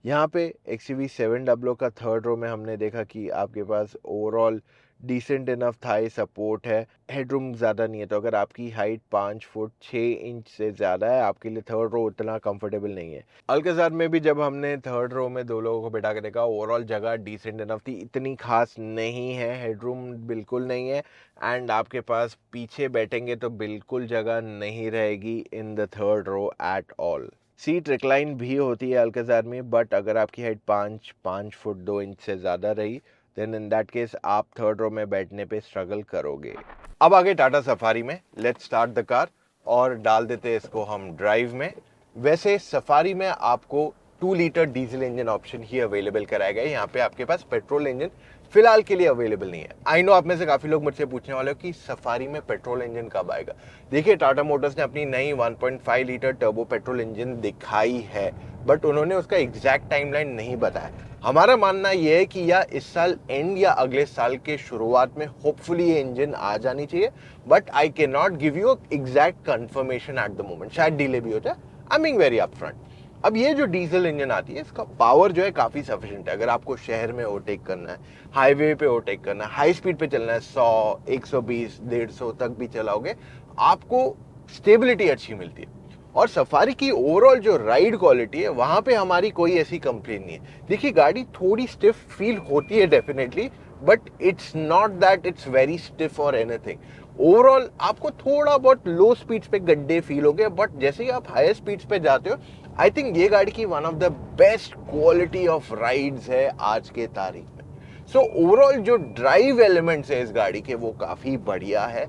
यहाँ पे XUV700 का थर्ड रो में हमने देखा कि आपके पास overall decent enough thigh support है, हेडरूम ज़्यादा नहीं है, तो अगर आपकी हाइट 5 फुट 6 इंच से ज़्यादा है आपके लिए थर्ड रो उतना कंफर्टेबल नहीं है। अल्काज़ार में भी जब हमने थर्ड रो में 2 लोगों को बिठा के देखा ओवरऑल जगह डिसेंट इनफ थी, इतनी खास नहीं है, हेडरूम बिल्कुल नहीं है एंड आपके पास पीछे बैठेंगे तो बिल्कुल जगह नहीं रहेगी in the third row at all. Seat recline भी होती है अल्काज़ार में, बट अगर आपकी हाइट 5 फुट 2 इंच से ज़्यादा रही देन इन दैट केस आप थर्ड रो में बैठने पे स्ट्रगल करोगे। अब आगे टाटा सफारी में, लेट्स स्टार्ट द कार और डाल देते हैं इसको हम ड्राइव में। वैसे सफारी में आपको 2 लीटर डीजल इंजन ऑप्शन ही अवेलेबल कराया गया है, यहाँ पे आपके पास पेट्रोल इंजन फिलहाल के लिए अवेलेबल नहीं है। आई नो आप में से काफ़ी लोग मुझसे पूछने वाले हो कि सफारी में पेट्रोल इंजन कब आएगा। देखिए टाटा मोटर्स ने अपनी नई 1.5 लीटर टर्बो पेट्रोल इंजन दिखाई है बट उन्होंने उसका एग्जैक्ट टाइमलाइन नहीं बताया। हमारा मानना यह है कि या इस साल एंड या अगले साल के शुरुआत में होपफुली ये इंजन आ जानी चाहिए, but I can not give you exact confirmation eight the moment, शायद डिले भी हो जाए। I am being very upfront. अब ये जो डीजल इंजन आती है इसका पावर जो है काफ़ी सफिशिएंट है। अगर आपको शहर में ओवरटेक करना है, हाईवे पे ओवरटेक करना है, हाई स्पीड पे चलना है, 100 120 150 तक भी चलाओगे, आपको स्टेबिलिटी अच्छी मिलती है। और सफारी की ओवरऑल जो राइड क्वालिटी है वहां पे हमारी कोई ऐसी कंप्लेन नहीं है। देखिए गाड़ी थोड़ी स्टिफ फील होती है definitely, but it's not that it's very stiff और एनीथिंग। ओवरऑल आपको थोड़ा बहुत लो स्पीड्स पे गड्ढे फील होंगे, बट जैसे ही आप हायर स्पीड्स पे जाते हो आई थिंक ये गाड़ी की one of the best quality of rides है आज के तारीख में। सो ओवरऑल जो ड्राइव एलिमेंट्स है इस गाड़ी के वो काफ़ी बढ़िया है।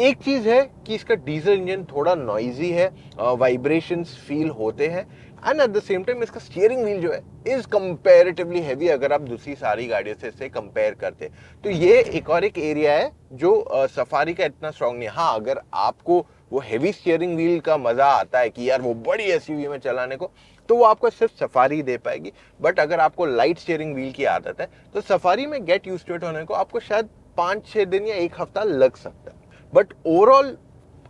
एक चीज़ है कि इसका डीजल इंजन थोड़ा नॉइजी है, वाइब्रेशंस फील होते हैं and at the same time इसका स्टीयरिंग व्हील जो है इज कंपैरेटिवली हैवी अगर आप दूसरी सारी गाड़ियों से इसे कंपेयर करते हैं। तो ये एक और एक एरिया है जो सफारी का इतना स्ट्रांग नहीं है। हाँ, अगर आपको वो हैवी स्टीयरिंग व्हील का मजा आता है कि यार वो बड़ी एसयूवी में चलाने को, तो वो आपको सिर्फ सफारी दे पाएगी। बट अगर आपको लाइट स्टीयरिंग व्हील की आदत है तो सफारी में गेट यूज्ड टू इट होने को आपको शायद 5-6 दिन या 1 हफ्ता लग सकता है। बट ओवरऑल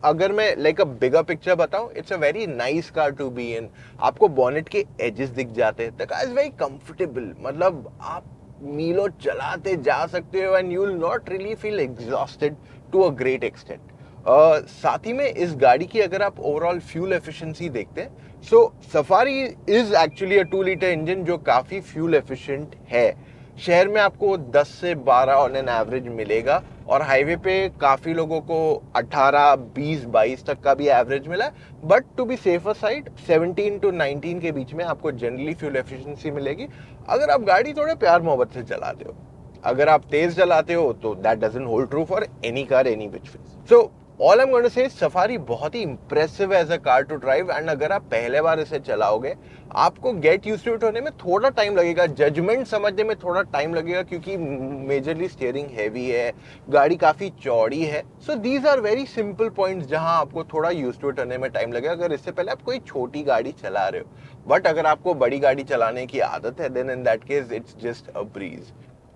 अगर मैं लाइक अ बिगर पिक्चर बताऊं, it's a very nice car to be in. आपको बॉनेट के एजेस दिख जाते हैं, the car is very comfortable, मतलब आप मीलों चलाते जा सकते हो and you will not really feel exhausted to a great extent. साथ ही में इस गाड़ी की अगर आप ओवरऑल फ्यूल एफिशिएंसी देखते हैं, so Safari is actually a 2 litre engine जो काफ़ी फ्यूल एफिशिएंट है। शहर में आपको 10 से 12 ऑन एन एवरेज मिलेगा और हाईवे पे काफ़ी लोगों को 18, 20, 22 तक का भी एवरेज मिला है। But to be safer side 17 to 19 के बीच में आपको जनरली फ्यूल एफिशिएंसी मिलेगी अगर आप गाड़ी थोड़े प्यार मोहब्बत से चलाते हो। अगर आप तेज चलाते हो तो that doesn't hold true for any car any which way. So all I am going to say Safari बहुत ही impressive as a car to drive and अगर आप पहले बार इसे चलाओगे आपको गेट यूज्ड टू इट होने में थोड़ा टाइम लगेगा, जजमेंट समझने में थोड़ा टाइम लगेगा क्योंकि मेजरली स्टीयरिंग हैवी है, गाड़ी काफ़ी चौड़ी है। So these are very simple points जहां आपको थोड़ा यूज्ड टू इट होने में टाइम लगेगा अगर इससे पहले आप कोई छोटी गाड़ी चला रहे हो। बट अगर आपको बड़ी गाड़ी चलाने की आदत है then in that case it's just a breeze.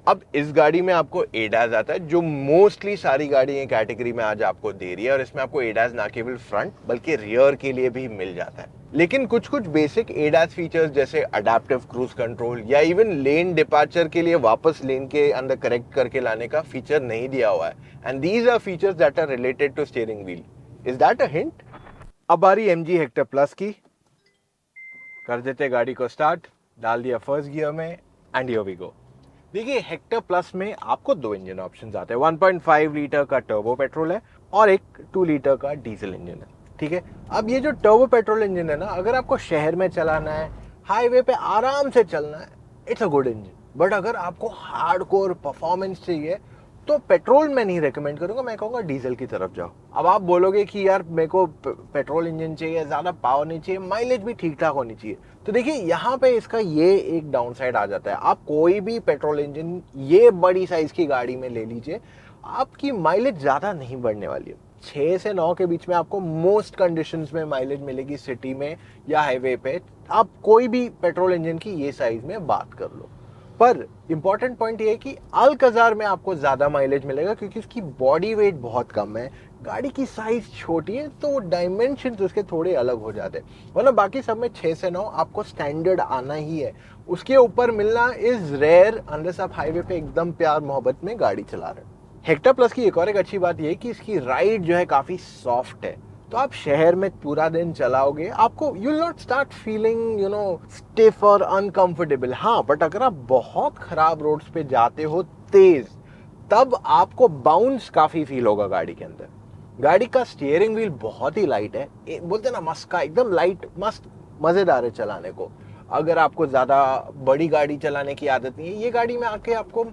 अब इस गाड़ी में आपको एडास आता है जो मोस्टली सारी गाड़ी ये कैटेगरी में आज आपको दे रही है और इसमें आपको एडास ना केवल फ्रंट बल्कि रियर के लिए भी मिल जाता है। लेकिन कुछ कुछ बेसिक एडास फीचर्स जैसे अडेप्टिव क्रूज कंट्रोल या इवन लेन डिपार्चर के लिए वापस लेन के अंदर करेक्ट करके लाने का फीचर नहीं दिया हुआ है and these are features that are related to steering wheel. Is that a hint? अब आ रही MG हेक्टर प्लस की, कर देते गाड़ी को स्टार्ट, डाल दिया फर्स्ट गियर में एंड हियर वी गो। देखिए हेक्टर प्लस में आपको दो इंजन ऑप्शन आते हैं। 1.5 लीटर का टर्बो पेट्रोल है और एक 2 लीटर का डीजल इंजन है। ठीक है, अब ये जो टर्बो पेट्रोल इंजन है ना, अगर आपको शहर में चलाना है, हाईवे पे आराम से चलना है, it's a good engine. But अगर आपको हार्डकोर परफॉर्मेंस चाहिए तो पेट्रोल मैं नहीं रेकमेंड करूंगा, मैं कहूंगा डीजल की तरफ जाओ। अब आप बोलोगे कि यार मेरे को पेट्रोल इंजन चाहिए, ज्यादा पावर नहीं चाहिए, माइलेज भी ठीक ठाक होनी चाहिए, तो देखिए यहाँ पे इसका ये एक डाउन साइड आ जाता है। आप कोई भी पेट्रोल इंजन ये बड़ी साइज की गाड़ी में ले लीजिए, आपकी माइलेज ज्यादा नहीं बढ़ने वाली है। 6 से 9 के बीच में आपको मोस्ट कंडीशंस में माइलेज मिलेगी सिटी में या हाईवे पे। आप कोई भी पेट्रोल इंजन की ये साइज में बात कर लो। पर इंपॉर्टेंट पॉइंट ये है कि अल्कजार में आपको ज्यादा माइलेज मिलेगा क्योंकि उसकी बॉडी वेट बहुत कम है, गाड़ी की साइज छोटी है, तो डायमेंशन उसके थोड़े अलग हो जाते हैं। मतलब बाकी सब में 6 से 9 आपको स्टैंडर्ड आना ही है, उसके ऊपर मिलना इज रेयर अनलेस आप हाईवे पे एकदम प्यार मोहब्बत में गाड़ी चला रहे हो। हेक्टर प्लस की एक और एक अच्छी बात यह है कि इसकी राइड जो है काफी सॉफ्ट है, तो आप शहर में पूरा दिन चलाओगे, आपको you will not start feeling stiff और अनकंफर्टेबल। हाँ, बट अगर आप बहुत खराब रोड्स पे जाते हो तेज, तब आपको बाउंस काफी फील होगा गाड़ी के अंदर। गाड़ी का स्टीयरिंग व्हील बहुत ही लाइट है, बोलते ना मस्का, एकदम लाइट, मस्त, मजेदार है चलाने को। अगर आपको ज्यादा बड़ी गाड़ी चलाने की आदत नहीं है, ये गाड़ी में आके आपको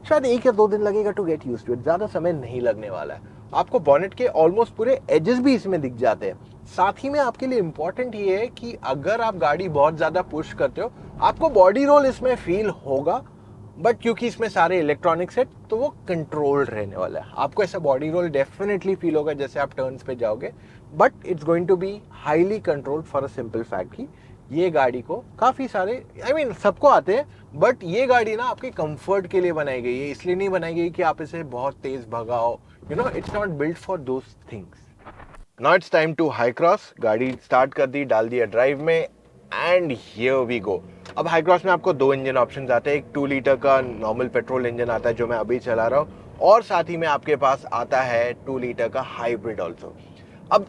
शायद 1 या 2 दिन लगेगा to get used to it, ज्यादा समय नहीं लगने वाला है। आपको बॉनेट के ऑलमोस्ट पूरे एजेस भी इसमें दिख जाते हैं। साथ ही में आपके लिए इंपॉर्टेंट ये है कि अगर आप गाड़ी बहुत ज्यादा पुश करते हो, आपको बॉडी रोल इसमें फील होगा, बट क्योंकि इसमें सारे इलेक्ट्रॉनिक्स है तो वो कंट्रोल्ड रहने वाला है। आपको ऐसा बॉडी रोल डेफिनेटली फील होगा जैसे आप टर्न्स पे जाओगे, but it's going to be highly controlled for a simple fact कि ये गाड़ी को काफी सारे सबको आते हैं, बट ये गाड़ी ना आपके कंफर्ट के लिए बनाई गई है, इसलिए नहीं बनाई गई कि आप इसे बहुत तेज भगाओ। It's not built for those things. Now it's time to Hycross. गाड़ी स्टार्ट कर दी, डाल दिया ड्राइव में, एंड हियर वी गो। अब हाई क्रॉस में आपको दो इंजन ऑप्शन आते हैं। एक 2 लीटर का नॉर्मल पेट्रोल इंजन आता है जो मैं अभी चला रहा हूँ, और साथ ही में आपके पास आता है 2 लीटर का हाइब्रिड ऑल्सो। अब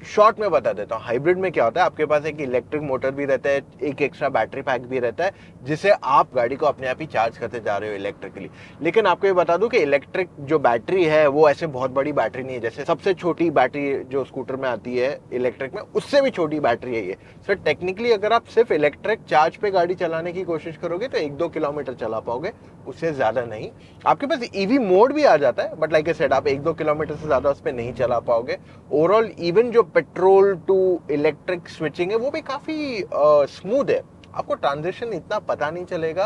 शॉर्ट में बता देता हूँ, हाइब्रिड में क्या होता है, आपके पास एक इलेक्ट्रिक मोटर भी रहता है, एक एक्स्ट्रा बैटरी पैक भी रहता है, जिसे आप गाड़ी को अपने आप ही चार्ज करते जा रहे हो इलेक्ट्रिकली। लेकिन आपको ये बता दूं कि इलेक्ट्रिक जो बैटरी है वो ऐसे बहुत बड़ी बैटरी नहीं है। जैसे सबसे छोटी बैटरी जो स्कूटर में आती है इलेक्ट्रिक में, उससे भी छोटी बैटरी है ये। सर टेक्निकली अगर आप सिर्फ इलेक्ट्रिक चार्ज पे गाड़ी चलाने की कोशिश करोगे तो 1-2 किलोमीटर चला पाओगे, उससे ज्यादा नहीं। आपके पास ईवी मोड भी आ जाता है, बट लाइक आई सेड आप 1-2 किलोमीटर से ज्यादा उस पर नहीं चला पाओगे। ओवरऑल इवन जो पेट्रोल टू इलेक्ट्रिक स्विचिंग है वो भी काफी स्मूथ है, आपको ट्रांजिशन इतना पता नहीं चलेगा।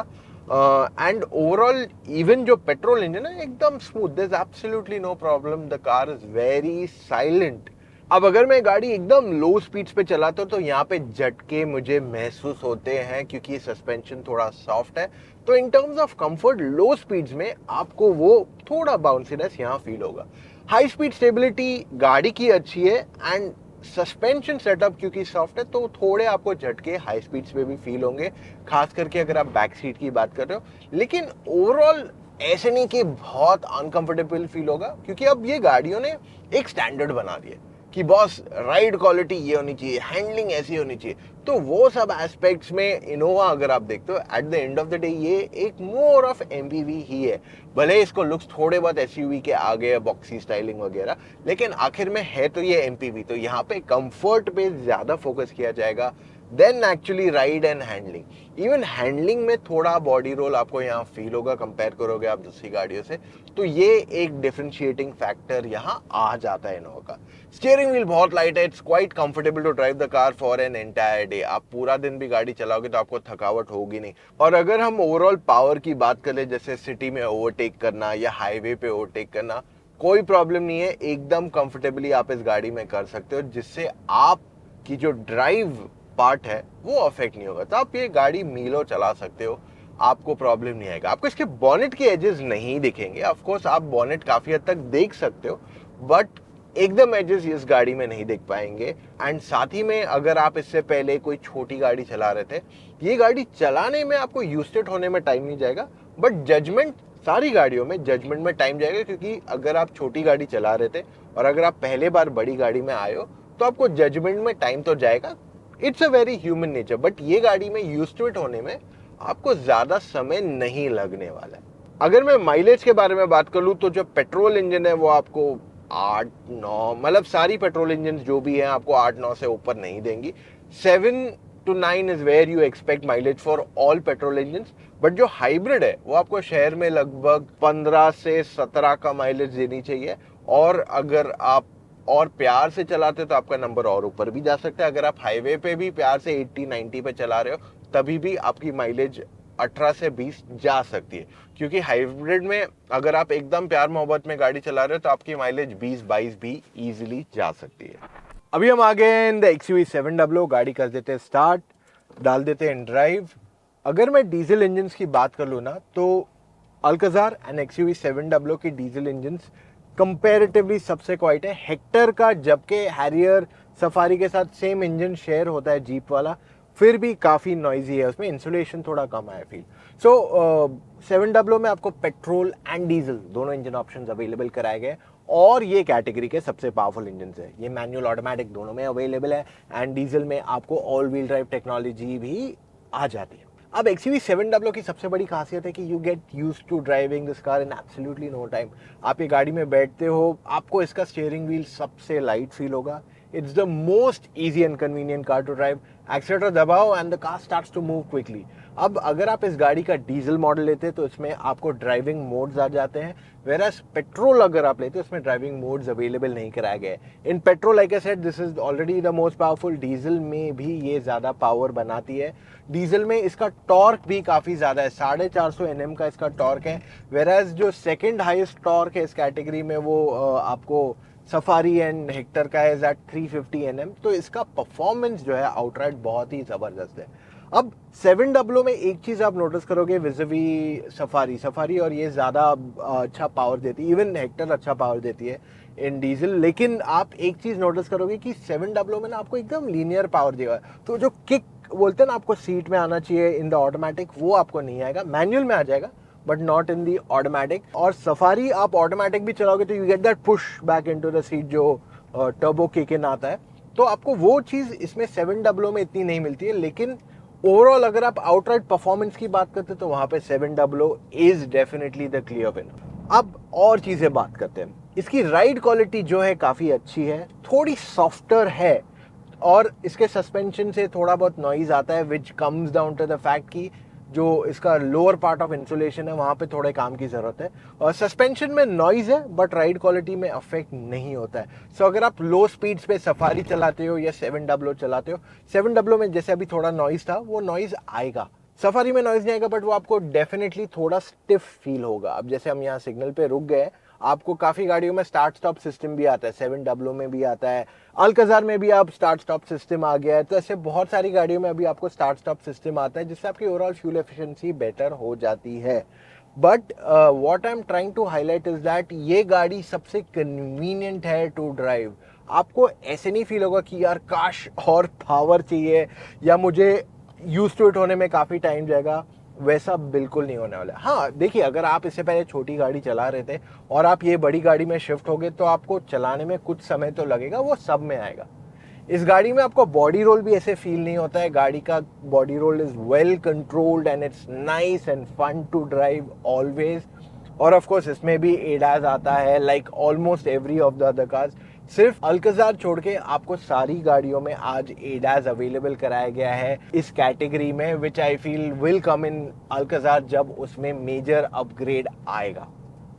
एंड ओवरऑल इवन जो पेट्रोल इंजन है एकदम smooth, there is absolutely no problem, the car is very silent. अब अगर मैं गाड़ी एकदम लो स्पीड्स पे चलाता हूँ तो यहाँ पे झटके मुझे महसूस होते हैं क्योंकि सस्पेंशन थोड़ा सॉफ्ट है। तो इन terms of comfort low speeds में आपको वो थोड़ा बाउंसीनेस यहाँ फील होगा। हाई स्पीड स्टेबिलिटी गाड़ी की अच्छी है, एंड सस्पेंशन सेटअप क्योंकि सॉफ्ट है तो थोड़े आपको झटके हाई स्पीड्स पे भी फील होंगे, खास करके अगर आप बैक सीट की बात कर रहे हो। लेकिन ओवरऑल ऐसे नहीं कि बहुत अनकंफर्टेबल फील होगा, क्योंकि अब ये गाड़ियों ने एक स्टैंडर्ड बना दिया कि बॉस राइड क्वालिटी ये होनी चाहिए, हैंडलिंग ऐसी होनी चाहिए। तो वो सब एस्पेक्ट्स में इनोवा अगर आप देखते हो, at the end of the day ये एक मोर ऑफ एमपीवी ही है। भले इसको लुक्स थोड़े बहुत एसयूवी के आगे है, बॉक्सी स्टाइलिंग वगैरह, लेकिन आखिर में है तो ये एमपीवी। तो यहाँ पे कंफर्ट पे ज्यादा फोकस किया जाएगा then actually ride and handling. Even handling में थोड़ा बॉडी रोल आपको यहाँ फील होगा कंपेयर करोगे आप दूसरी गाड़ियों से, तो ये एक डिफरेंशिएटिंग फैक्टर यहाँ आ जाता है इनोवा का। स्टीयरिंग व्हील बहुत लाइट है, it's quite comfortable to drive the car for an entire day. आप पूरा दिन भी गाड़ी चलाओगे तो आपको थकावट होगी नहीं। और अगर हम ओवरऑल पावर की बात करें, जैसे सिटी में ओवरटेक करना या हाईवे पे ओवरटेक करना, कोई प्रॉब्लम नहीं है, एकदम कंफर्टेबली आप इस गाड़ी में कर सकते हो, जिससे आपकी जो ड्राइव पार्ट है वो अफेक्ट नहीं होगा। तो आप ये गाड़ी मीलों चला सकते हो, आपको प्रॉब्लम नहीं आएगा। आपको इसके बॉनेट के एजेस नहीं दिखेंगे, ऑफ कोर्स आप बॉनेट काफी हद तक देख सकते हो, बट एकदम एजेस इस गाड़ी में नहीं देख पाएंगे। एंड साथ ही में अगर आप इससे पहले कोई छोटी गाड़ी चला रहे थे, ये गाड़ी चलाने में आपको यूज्ड होने में टाइम नहीं जाएगा, बट जजमेंट, सारी गाड़ियों में जजमेंट में टाइम जाएगा। क्योंकि अगर आप छोटी गाड़ी चला रहे थे और अगर आप पहले बार बड़ी गाड़ी में आए हो तो आपको जजमेंट में टाइम तो जाएगा, it's a very human nature. But ये गाड़ी में यूज्ड टू इट होने में आपको ज्यादा समय नहीं लगने वाला है। अगर मैं माइलेज के बारे में बात कर लूँ तो जो पेट्रोल इंजन है वो आपको 8-9, मतलब सारी पेट्रोल इंजन जो भी हैं आपको 8-9 से ऊपर नहीं देंगी। 7 to 9 is where you expect mileage for all petrol engine. But जो हाइब्रिड है वो आपको शहर में लगभग 15 से 17 का माइलेज देनी चाहिए। और अगर आप और प्यार से चलाते हो तो आपका नंबर और ऊपर भी जा सकता है। अगर आप हाईवे पे भी प्यार से 80-90 पे चला रहे हो तभी भी आपकी माइलेज 18 से 20 जा सकती है, क्योंकि हाइब्रिड में अगर आप एकदम प्यार मोहब्बत में गाड़ी चला रहे हो तो आपकी माइलेज 20-22 भी इजीली जा सकती है। अभी हम आ गए इन द XUV 700, गाड़ी कर देते हैं स्टार्ट, डाल देते हैं ड्राइव। अगर मैं डीजल इंजन की बात कर लूँ ना तो अल्काजार एंड XUV 700 की डीजल इंजन कंपैरेटिवली सबसे क्वाइट है। हेक्टर का जबकि हैरियर सफारी के साथ सेम इंजन शेयर होता है जीप वाला, फिर भी काफ़ी नॉइजी है, उसमें इंसुलेशन थोड़ा कम है फील। सो 700 में आपको पेट्रोल एंड डीजल दोनों इंजन ऑप्शंस अवेलेबल कराए गए और ये कैटेगरी के सबसे पावरफुल इंजन है। ये मैनुअल ऑटोमेटिक दोनों में अवेलेबल है एंड डीजल में आपको ऑल व्हील ड्राइव टेक्नोलॉजी भी आ जाती है। अब XUV 700 की सबसे बड़ी खासियत है कि you get used to driving this car in absolutely no time. आप ये गाड़ी में बैठते हो, आपको इसका स्टीयरिंग व्हील सबसे लाइट फील होगा। It's the most easy and convenient car to drive. Accelerator दबाओ and the car starts to move quickly. अब अगर आप इस गाड़ी का डीजल मॉडल लेते हैं तो इसमें आपको ड्राइविंग मोड्स आ जाते हैं, वेरास पेट्रोल अगर आप लेते हैं उसमें ड्राइविंग मोड्स अवेलेबल नहीं कराए गए। In petrol like I said this is already the most powerful, diesel में भी ये ज़्यादा पावर बनाती है। डीजल में इसका टॉर्क भी काफ़ी ज़्यादा है, 450 Nm का इसका टॉर्क है, वेरास जो सेकेंड हाइस्ट टॉर्क है इस कैटेगरी में वो आपको सफारी एंड हेक्टर का है एट 350 Nm। तो इसका परफॉर्मेंस जो है आउटराइट बहुत ही ज़बरदस्त है। अब 700 में एक चीज़ आप नोटिस करोगे विज़िवी सफारी और ये ज़्यादा अच्छा पावर देती है, इवन हेक्टर अच्छा पावर देती है इन डीजल। लेकिन आप एक चीज़ नोटिस करोगे कि 700 में ना आपको एकदम लीनियर पावर देगा, तो जो किक बोलते हैं ना आपको सीट में आना चाहिए इन द ऑटोमेटिक, वो आपको नहीं आएगा। मैनुअल में आ जाएगा but not in the automatic. और सफारी आप ऑटोमेटिक भी चलाओगे तो you get that push back into the seat जो टर्बो किक इन आता है, तो आपको वो चीज़ इसमें 700 में इतनी नहीं मिलती है। लेकिन ओवरऑल अगर आप आउटराइट परफॉर्मेंस की बात करते हैं तो वहां पे 700 is definitely the clear winner. अब और चीजें बात करते हैं, इसकी राइड क्वालिटी जो है काफी अच्छी है, थोड़ी सॉफ्टर है और इसके सस्पेंशन से थोड़ा बहुत नॉइज आता है which comes down to the fact कि जो इसका लोअर पार्ट ऑफ इंसुलेशन है वहाँ पे थोड़े काम की ज़रूरत है। और सस्पेंशन में नॉइज़ है बट राइड क्वालिटी में अफेक्ट नहीं होता है। सो अगर आप लो स्पीड्स पे सफारी चलाते हो या 700 चलाते हो, 700 में जैसे अभी थोड़ा नॉइज़ था वो नॉइज़ आएगा, सफारी में नॉइज़ नहीं आएगा बट वो आपको डेफिनेटली थोड़ा स्टिफ फील होगा। अब जैसे हम यहाँ सिग्नल पे रुक गए, आपको काफ़ी गाड़ियों में स्टार्ट स्टॉप सिस्टम भी आता है, 700 में भी आता है, अल्काजार में भी आप स्टार्ट स्टॉप सिस्टम आ गया है। तो ऐसे बहुत सारी गाड़ियों में अभी आपको स्टार्ट स्टॉप सिस्टम आता है जिससे आपकी ओवरऑल फ्यूल एफिशिएंसी बेटर हो जाती है। But what I am trying to highlight is that ये गाड़ी सबसे कन्वीनियंट है टू ड्राइव। आपको ऐसे नहीं फील होगा कि यार काश और पावर चाहिए या मुझे यूज टू इट होने में काफ़ी टाइम जाएगा, वैसा बिल्कुल नहीं होने वाला है। हाँ देखिए, अगर आप इससे पहले छोटी गाड़ी चला रहे थे और आप ये बड़ी गाड़ी में शिफ्ट हो गए तो आपको चलाने में कुछ समय तो लगेगा, वो सब में आएगा। इस गाड़ी में आपको बॉडी रोल भी ऐसे फील नहीं होता है, गाड़ी का body roll is well controlled and it's nice and fun to drive always. और ऑफ कोर्स इसमें भी एडास आता है like almost every of the other cars. सिर्फ अल्काजार छोड़ के आपको सारी गाड़ियों में आज एडास अवेलेबल कराया गया है इस कैटेगरी में, which I feel will come in Alcazar जब उसमें मेजर अपग्रेड आएगा।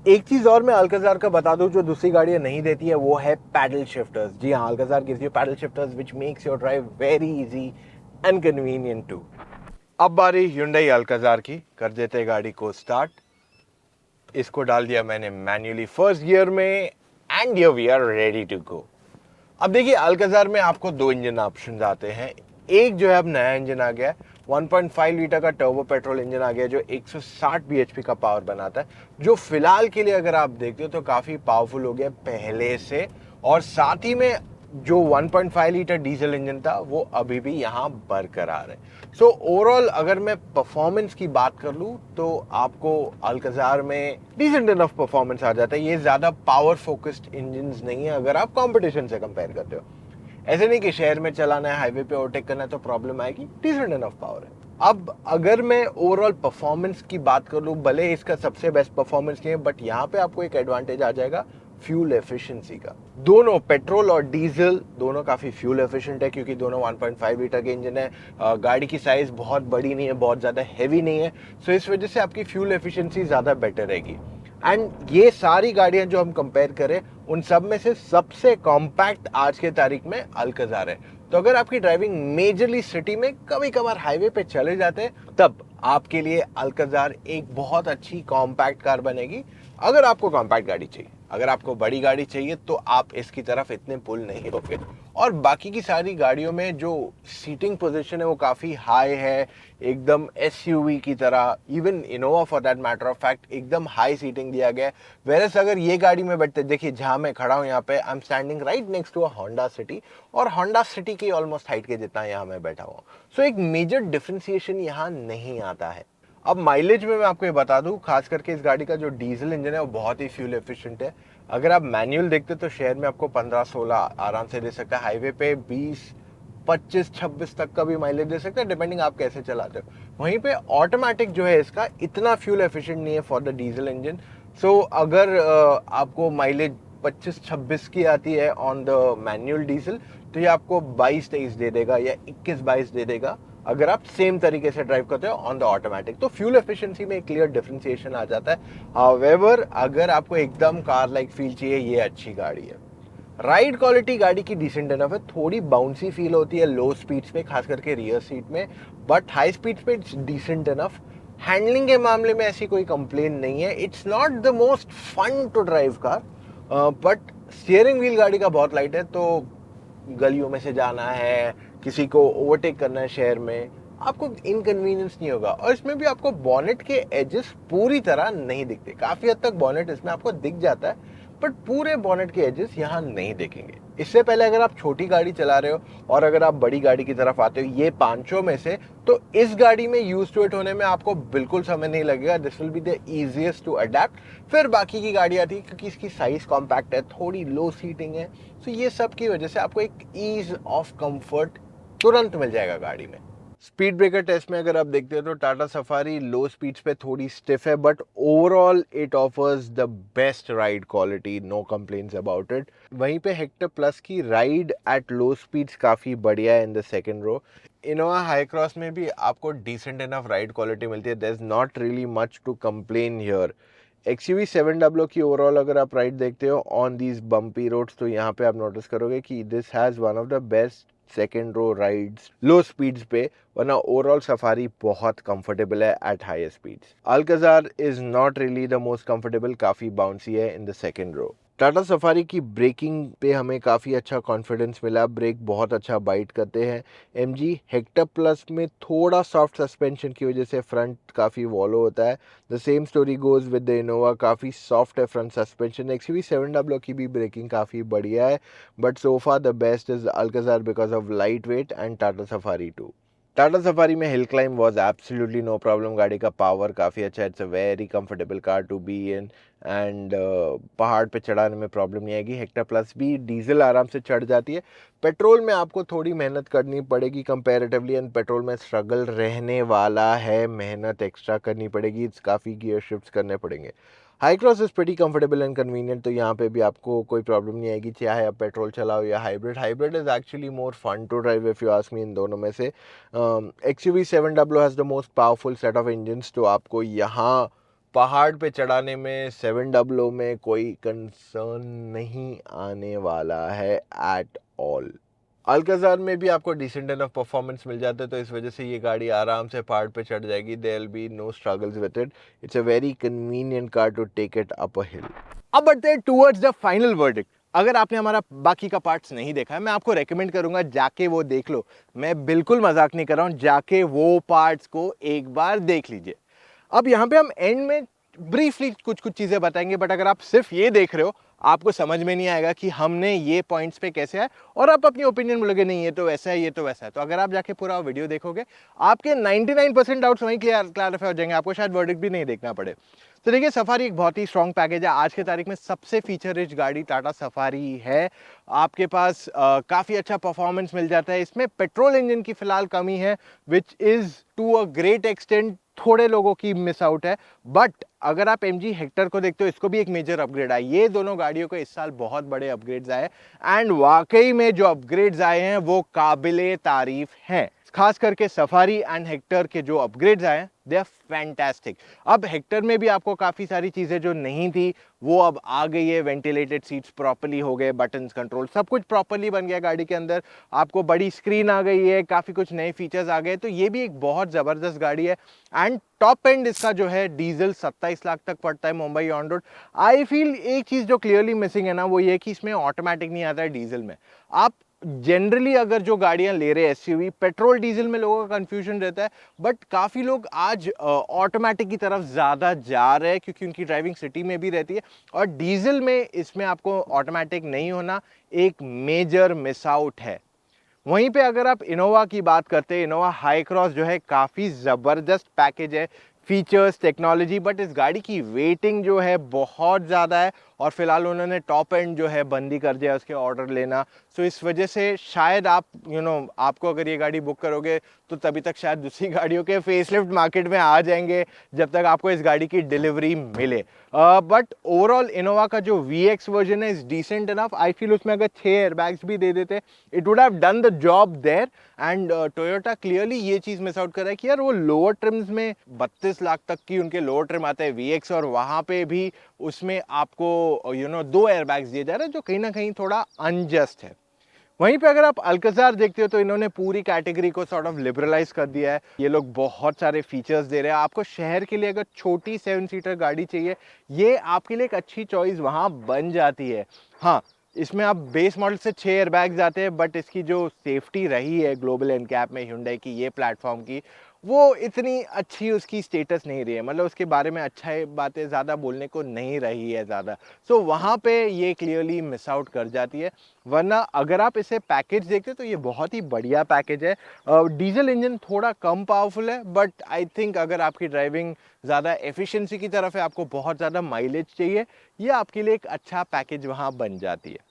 एक चीज और मैं अल्काजार का बता दूं जो दूसरी गाड़ियां नहीं देती है, वो है पैडल शिफ्टर्स। जी हाँ, Alcazar gives you paddle shifters which makes your drive very easy and convenient too. अब बारी Hyundai अल्काजार की, कर देते गाड़ी को स्टार्ट। इसको डाल दिया मैंने मैन्युअली फर्स्ट गियर में and here we are ready to go. अब देखिए, अल्काजार में आपको दो इंजन ऑप्शन आते हैं। एक जो है अब नया इंजन आ गया है, 1.5 लीटर का टर्बो पेट्रोल इंजन आ गया जो 160 bhp का पावर बनाता है, जो फिलहाल के लिए अगर आप देखते हो तो काफ़ी पावरफुल हो गया पहले से। और साथ ही में जो 1.5 लीटर डीजल इंजन था वो अभी भी यहाँ बरकरार है। सो ओवरऑल अगर मैं परफॉर्मेंस की बात कर लूँ तो आपको अल्काजार में डिसेंट इनफ परफॉर्मेंस आ जाता है। ये ज़्यादा पावर फोकस्ड इंजन नहीं है अगर आप कंपटीशन से कंपेयर करते हो। ऐसे नहीं कि शहर में चलाना है, हाईवे पे ओवरटेक करना है तो प्रॉब्लम आएगी, डिसेंट इनफ पावर है। अब अगर मैं ओवरऑल परफॉर्मेंस की बात कर लूँ, भले इसका सबसे बेस्ट परफॉर्मेंस नहीं है, बट यहाँ पे आपको एक एडवांटेज आ जाएगा फ्यूल एफिशिएंसी का। दोनों पेट्रोल और डीजल दोनों काफ़ी फ्यूल एफिशिएंट है, क्योंकि दोनों 1.5 लीटर के इंजन है। गाड़ी की साइज़ बहुत बड़ी नहीं है, बहुत ज़्यादा हैवी नहीं है, सो इस वजह से आपकी फ्यूल एफिशिएंसी ज़्यादा बेटर रहेगी। एंड ये सारी गाड़ियां जो हम कंपेयर करें, उन सब में से सबसे कॉम्पैक्ट आज के तारीख में अल्काज़ार है। तो अगर आपकी ड्राइविंग मेजरली सिटी में, कभी कभार हाईवे पे चले जाते हैं, तब आपके लिए अल्काज़ार एक बहुत अच्छी कॉम्पैक्ट कार बनेगी। अगर आपको कॉम्पैक्ट गाड़ी चाहिए, अगर आपको बड़ी गाड़ी चाहिए, तो आप इसकी तरफ इतने पुल नहीं होगे। और बाकी की सारी गाड़ियों में जो सीटिंग पोजीशन है वो काफ़ी हाई है, एकदम एसयूवी की तरह, even Innova for that matter of fact एकदम हाई सीटिंग दिया गया है। वेरस अगर ये गाड़ी में बैठते, देखिए जहाँ मैं खड़ा हूँ यहाँ पे, I am standing right next to a Honda City, और होंडा सिटी की ऑलमोस्ट हाइट के जितना यहाँ मैं बैठा हुआ हूँ। सो एक मेजर डिफ्रेंसिएशन यहाँ नहीं आता है। अब माइलेज में मैं आपको ये बता दूं, खास करके इस गाड़ी का जो डीजल इंजन है वो बहुत ही फ्यूल एफिशिएंट है। अगर आप मैनुअल देखते तो शहर में आपको 15-16 आराम से दे सकता है, हाईवे पे 20-25-26 तक का भी माइलेज दे सकता है, डिपेंडिंग आप कैसे चलाते हो। वहीं पे ऑटोमेटिक जो है इसका इतना फ्यूल एफिशिएंट नहीं है फॉर द डीजल इंजन। सो अगर आपको माइलेज 25-26 की आती है ऑन द मैनुअल डीजल, तो ये आपको 22-23 दे देगा या 21-22 दे देगा अगर आप सेम तरीके से ड्राइव करते हो ऑन द ऑटोमेटिक। तो फ्यूल एफिशिएंसी में एक क्लियर डिफरेंशिएशन आ जाता है। हाउएवर अगर आपको एकदम कार लाइक फील चाहिए, ये अच्छी गाड़ी है। राइड क्वालिटी गाड़ी की डिसेंट इनफ है, थोड़ी बाउंसी फील होती है लो स्पीड्स पे, खास करके रियर सीट में, बट हाई स्पीड्स पे इट्स डिसेंट इनफ। हैंडलिंग के मामले में ऐसी कोई कंप्लेन नहीं है। It's not the most fun to drive car, but steering wheel गाड़ी का बहुत लाइट है, तो गलियों में से जाना है, किसी को ओवरटेक करना है शहर में, आपको इनकन्वीनियंस नहीं होगा। और इसमें भी आपको बॉनेट के एजेस पूरी तरह नहीं दिखते, काफ़ी हद तक बॉनेट इसमें आपको दिख जाता है, बट पूरे बॉनेट के एजेस यहाँ नहीं देखेंगे। इससे पहले अगर आप छोटी गाड़ी चला रहे हो और अगर आप बड़ी गाड़ी की तरफ आते हो, ये पांचों में से, तो इस गाड़ी में यूज टू इट होने में आपको बिल्कुल समय नहीं लगेगा। This will be the easiest to adapt. फिर बाकी की गाड़ियाँ थी, क्योंकि इसकी साइज कॉम्पैक्ट है, थोड़ी लो सीटिंग है, तो ये सब की वजह से आपको एक ईज ऑफ कंफर्ट तुरंत मिल जाएगा गाड़ी में। स्पीड ब्रेकर टेस्ट में अगर आप देखते हो तो टाटा सफारी लो स्पीड्स पे थोड़ी स्टिफ है, but overall it offers the best ride quality, no complaints about it. वहीं पे हेक्टर प्लस की राइड एट लो स्पीड्स काफ़ी बढ़िया है in the second row. Innova Hycross में भी आपको डिसेंट इनफ राइड क्वालिटी मिलती है, there is not really much to complain here. XUV 700 की ओवरऑल अगर आप राइड देखते हो ऑन दीज बम्पी रोड्स, तो यहाँ पे आप नोटिस करोगे कि this has one of the best second row rides low speeds पे, वरना ओवरऑल सफारी बहुत कंफर्टेबल है at high speeds. Alcazar is not really the most comfortable, काफ़ी बाउंसी है in the second row. Tata Safari की braking पे हमें काफ़ी अच्छा कॉन्फिडेंस मिला, ब्रेक बहुत अच्छा बाइट करते हैं। MG हेक्टर प्लस में थोड़ा सॉफ्ट सस्पेंशन की वजह से फ्रंट काफ़ी वॉलो होता है। The same story goes with the Innova, काफ़ी सॉफ्ट है फ्रंट सस्पेंशन। XUV 700 की भी ब्रेकिंग काफ़ी बढ़िया है, but so far the best is Alcazar because of light weight and Tata Safari too. Tata Safari में hill climb was absolutely no problem, गाड़ी का पावर काफ़ी अच्छा है, it's a very comfortable car to be in, and पहाड़ पे चढ़ाने में प्रॉब्लम नहीं आएगी। हेक्टर प्लस भी डीजल आराम से चढ़ जाती है। पेट्रोल में आपको थोड़ी मेहनत करनी पड़ेगी कंपैरेटिवली, एंड पेट्रोल में स्ट्रगल रहने वाला है, मेहनत एक्स्ट्रा करनी पड़ेगी, इट्स काफ़ी गियर शिफ्ट्स करने पड़ेंगे। High cross is pretty comfortable and convenient, तो यहाँ पे भी आपको कोई प्रॉब्लम नहीं आएगी, चाहे आप पेट्रोल चलाओ या hybrid. Hybrid is actually more fun to drive if you ask me इन दोनों में से। XUV 700 has the most powerful set of engines, तो आपको यहाँ पहाड़ पे चढ़ाने में 700 में कोई कंसर्न नहीं आने वाला है एट ऑल। अल्काज़ार में भी आपको डिसेंट इनफ परफॉर्मेंस मिल जाता है, तो इस वजह से ये गाड़ी आराम से पहाड़ पे चढ़ जाएगी, there will be no struggles with it, it's a very convenient car to take it up a hill. अब बढ़ते हैं टुवर्ड्स द फाइनल वर्डिक्ट। अगर आपने हमारा बाकी का पार्ट्स नहीं देखा है, मैं आपको रेकमेंड करूंगा जाके वो देख लो। मैं बिल्कुल मजाक नहीं कर रहा हूँ, जाके वो पार्ट्स को एक बार देख लीजिए। अब यहाँ पे हम एंड में ब्रीफली कुछ कुछ चीज़ें बताएंगे, बट अगर आप सिर्फ ये देख रहे हो, आपको समझ में नहीं आएगा कि हमने ये पॉइंट्स पे कैसे है, और आप अपनी ओपिनियन बोलोगे नहीं ये तो वैसा है, ये तो वैसा है। तो अगर आप जाके पूरा वीडियो देखोगे, आपके 99% डाउट्स वहीं क्लियरिफाई हो जाएंगे, आपको शायद वर्डिक्ट भी नहीं देखना पड़े। तो देखिए सफारी एक बहुत ही स्ट्रॉन्ग पैकेज है। आज के तारीख में सबसे फीचर रिच गाड़ी टाटा सफारी है। आपके पास काफ़ी अच्छा परफॉर्मेंस मिल जाता है। इसमें पेट्रोल इंजन की फिलहाल कमी है, which is to a great extent थोड़े लोगों की मिस आउट है। बट अगर आप MG हेक्टर को देखते हो, इसको भी एक मेजर अपग्रेड आया। ये दोनों गाड़ियों को इस साल बहुत बड़े अपग्रेड्स आए एंड वाकई में जो अपग्रेड्स आए हैं वो काबिले तारीफ हैं। खास करके सफारी एंड हेक्टर के जो अपग्रेड्स आए हैं दे आर फैंटास्टिक। अब हेक्टर में भी आपको काफ़ी सारी चीज़ें जो नहीं थी वो अब आ गई है। वेंटिलेटेड सीट्स प्रॉपर्ली हो गए, बटन्स कंट्रोल सब कुछ प्रॉपर्ली बन गया गाड़ी के अंदर। आपको बड़ी स्क्रीन आ गई है, काफ़ी कुछ नए फीचर्स आ गए। तो ये भी एक बहुत ज़बरदस्त गाड़ी है। एंड टॉप एंड इसका जो है डीजल 27 लाख तक पड़ता है Mumbai on road. I feel एक चीज़ जो क्लियरली मिसिंग है ना, वो ये कि इसमें ऑटोमेटिक नहीं आता है डीजल में। आप जनरली अगर जो गाड़ियां ले रहे हैं SUV, पेट्रोल डीजल में लोगों का कंफ्यूजन रहता है, बट काफ़ी लोग आज ऑटोमेटिक की तरफ ज़्यादा जा रहे हैं क्योंकि उनकी ड्राइविंग सिटी में भी रहती है। और डीजल में इसमें आपको ऑटोमेटिक नहीं होना एक मेजर मिस आउट है। वहीं पे अगर आप इनोवा की बात करते हैं, इनोवा हाई क्रॉस जो है काफ़ी ज़बरदस्त पैकेज है, फीचर्स टेक्नोलॉजी, बट इस गाड़ी की वेटिंग जो है बहुत ज़्यादा है। और फिलहाल उन्होंने टॉप एंड जो है बंद ही कर दिया उसके ऑर्डर लेना। सो इस वजह से शायद आप आपको अगर ये गाड़ी बुक करोगे तो तभी तक शायद दूसरी गाड़ियों के फेसलिफ्ट मार्केट में आ जाएंगे जब तक आपको इस गाड़ी की डिलीवरी मिले। बट ओवरऑल इनोवा का जो VX वर्जन है is decent enough. I feel उसमें अगर 6 एयरबैग्स भी दे देते it would have done the job there. And Toyota clearly ये चीज़ मिस आउट कर रहा है कि यार वो लोअर ट्रिम्स में 32 लाख तक की उनके लोअर ट्रिम आते हैं VX, और वहाँ पे भी उसमें आपको 2 एयरबैग्स दिए जा रहे हैं जो कहीं ना कहीं थोड़ा अनजस्ट है। वहीं पे अगर आप अल्काजार देखते हो तो इन्होंने पूरी कैटेगरी को सॉर्ट ऑफ लिबरलाइज कर दिया है। ये लोग बहुत सारे फीचर्स दे रहे हैं आपको। शहर के लिए अगर छोटी 7 सीटर गाड़ी चाहिए, ये आपके लिए एक अच्छी चॉइस वहाँ बन जाती है। हाँ, इसमें आप बेस मॉडल से 6 एयरबैग्स आते हैं, बट इसकी जो सेफ्टी रही है ग्लोबल एनकैप में Hyundai की ये प्लेटफॉर्म की, वो इतनी अच्छी उसकी स्टेटस नहीं रही है। मतलब उसके बारे में अच्छा बातें ज़्यादा बोलने को नहीं रही है ज़्यादा। सो वहाँ पे ये क्लियरली मिस आउट कर जाती है। वरना अगर आप इसे पैकेज देखते तो ये बहुत ही बढ़िया पैकेज है। डीजल इंजन थोड़ा कम पावरफुल है, बट आई थिंक अगर आपकी ड्राइविंग ज़्यादा एफिशिएंसी की तरफ है, आपको बहुत ज़्यादा माइलेज चाहिए, ये आपके लिए एक अच्छा पैकेज वहाँ बन जाती है।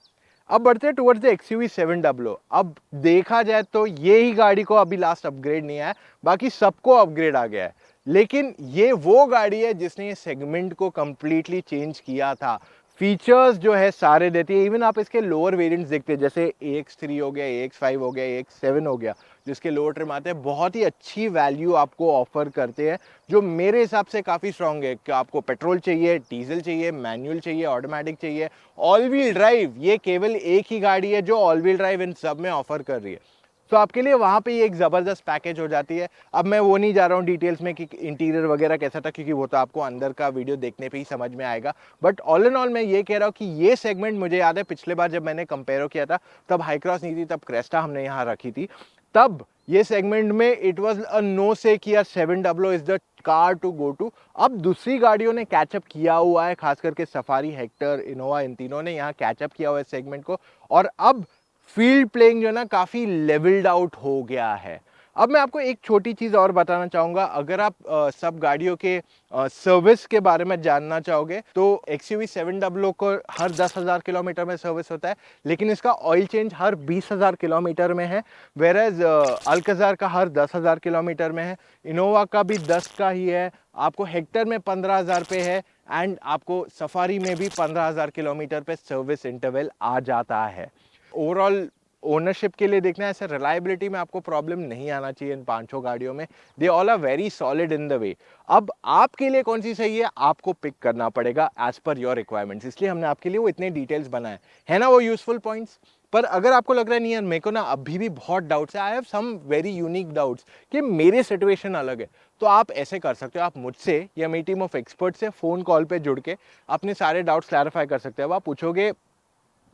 अब बढ़ते हैं टुवर्ड्स द XUV 700। अब देखा जाए तो ये ही गाड़ी को अभी लास्ट अपग्रेड नहीं आया, बाकी सबको अपग्रेड आ गया है। लेकिन ये वो गाड़ी है जिसने ये सेगमेंट को कंप्लीटली चेंज किया था। फीचर्स जो है सारे देती है। इवन आप इसके लोअर वेरिएंट्स देखते हैं, जैसे AX3 हो गया, AX5 हो गया, AX7 हो गया, जिसके लोअर ट्रिम आते हैं, बहुत ही अच्छी वैल्यू आपको ऑफर करते हैं, जो मेरे हिसाब से काफ़ी स्ट्रॉन्ग है। कि आपको पेट्रोल चाहिए, डीजल चाहिए, मैनुअल चाहिए, ऑटोमेटिक चाहिए, ऑल व्हील ड्राइव, ये केवल एक ही गाड़ी है जो ऑल व्हील ड्राइव इन सब में ऑफर कर रही है। तो आपके लिए वहाँ पे ये एक ज़बरदस्त पैकेज हो जाती है। अब मैं वो नहीं जा रहा हूँ डिटेल्स में कि इंटीरियर वगैरह कैसा था, क्योंकि वो तो आपको अंदर का वीडियो देखने पे ही समझ में आएगा। बट ऑल इन ऑल मैं ये कह रहा हूँ कि ये सेगमेंट, मुझे याद है पिछले बार जब मैंने कंपेयर किया था तब हाई क्रॉस नहीं थी, तब क्रेस्टा हमने यहाँ रखी थी। तब ये सेगमेंट में इट वॉज अ नो से कि यार 700 is the car to go to. अब दूसरी गाड़ियों ने कैचअप किया हुआ है, खास करके सफारी, हेक्टर, इनोवा, इन तीनों ने यहाँ कैचअप किया हुआ है सेगमेंट को। और अब फील्ड प्लेइंग जो है ना काफ़ी लेवल्ड आउट हो गया है। अब मैं आपको एक छोटी चीज़ और बताना चाहूँगा। अगर आप सब गाड़ियों के सर्विस के बारे में जानना चाहोगे तो XUV 700 को हर 10,000 किलोमीटर में सर्विस होता है, लेकिन इसका ऑयल चेंज हर 20,000 किलोमीटर में है। वेरएज अल्काजार का हर 10,000 किलोमीटर में है, इनोवा का भी 10 का ही है, आपको हेक्टर में 15,000 पे है, एंड आपको सफारी में भी 15,000 किलोमीटर पे सर्विस इंटरवल आ जाता है। ओवरऑल ओनरशिप के लिए देखना है, ऐसे रिलायबिलिटी में आपको प्रॉब्लम नहीं आना चाहिए इन 5 गाड़ियों में। They all are very solid in the way. अब आपके लिए कौन सी सही है आपको पिक करना पड़ेगा एज पर योर रिक्वायरमेंट्स, इसलिए हमने आपके लिए वो इतने डिटेल्स बनाए है ना, वो यूजफुल पॉइंट्स। पर अगर आपको लग रहा है नहीं यार मेरे को ना अभी भी बहुत डाउट्स है, I have some very unique doubts कि मेरे सिचुएशन अलग है, तो आप ऐसे कर सकते हो, आप मुझसे या मेरी टीम ऑफ एक्सपर्ट से फ़ोन कॉल पे जुड़ के अपने सारे डाउट्स क्लैरिफाई कर सकते हो। अब आप पूछोगे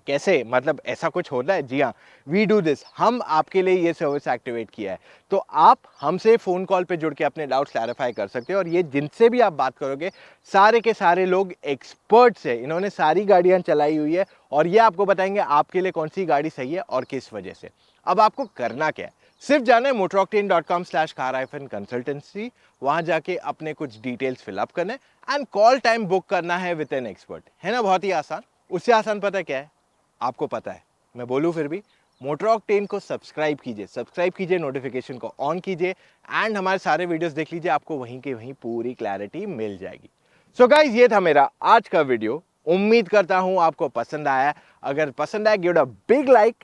कैसे, मतलब ऐसा कुछ होता है? जी हाँ, वी डू दिस, हम आपके लिए ये सर्विस एक्टिवेट किया है। तो आप हमसे फ़ोन कॉल पे जुड़ के अपने डाउट्स क्लैरिफाई कर सकते हो। और ये जिनसे भी आप बात करोगे सारे के सारे लोग एक्सपर्ट्स हैं, इन्होंने सारी गाड़ियाँ चलाई हुई है और ये आपको बताएंगे आपके लिए कौन सी गाड़ी सही है और किस वजह से। अब आपको करना क्या है, सिर्फ जाना है motoroctane.com/car-consultancy, वहां जाके अपने कुछ डिटेल्स फिलअप करने एंड कॉल टाइम बुक करना है विद एन एक्सपर्ट। है ना, बहुत ही आसान। उससे आसान पता है क्या है? आपको पता है, मैं बोलूं फिर भी, मोटर ऑक्टेन को सब्सक्राइब कीजिए, नोटिफिकेशन को ऑन कीजिए एंड हमारे सारे वीडियोस देख लीजिए, आपको वहीं के वहीं पूरी क्लैरिटी मिल जाएगी। सो गाइज, ये था मेरा आज का वीडियो। उम्मीद करता हूं आपको पसंद आया। अगर पसंद आया, give it a big like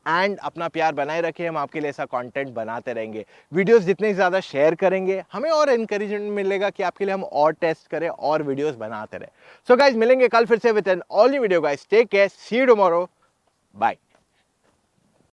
and अपना प्यार बनाए रखें। हम आपके लिए ऐसा कंटेंट बनाते रहेंगे। वीडियोस जितने ज़्यादा शेयर करेंगे, हमें और एनकरेजमेंट मिलेगा कि आपके लिए हम और टेस्ट करें और वीडियोस बनाते रहे। सो गाइज, मिलेंगे कल फिर से with an all new video. Guys, take care, see you tomorrow, bye.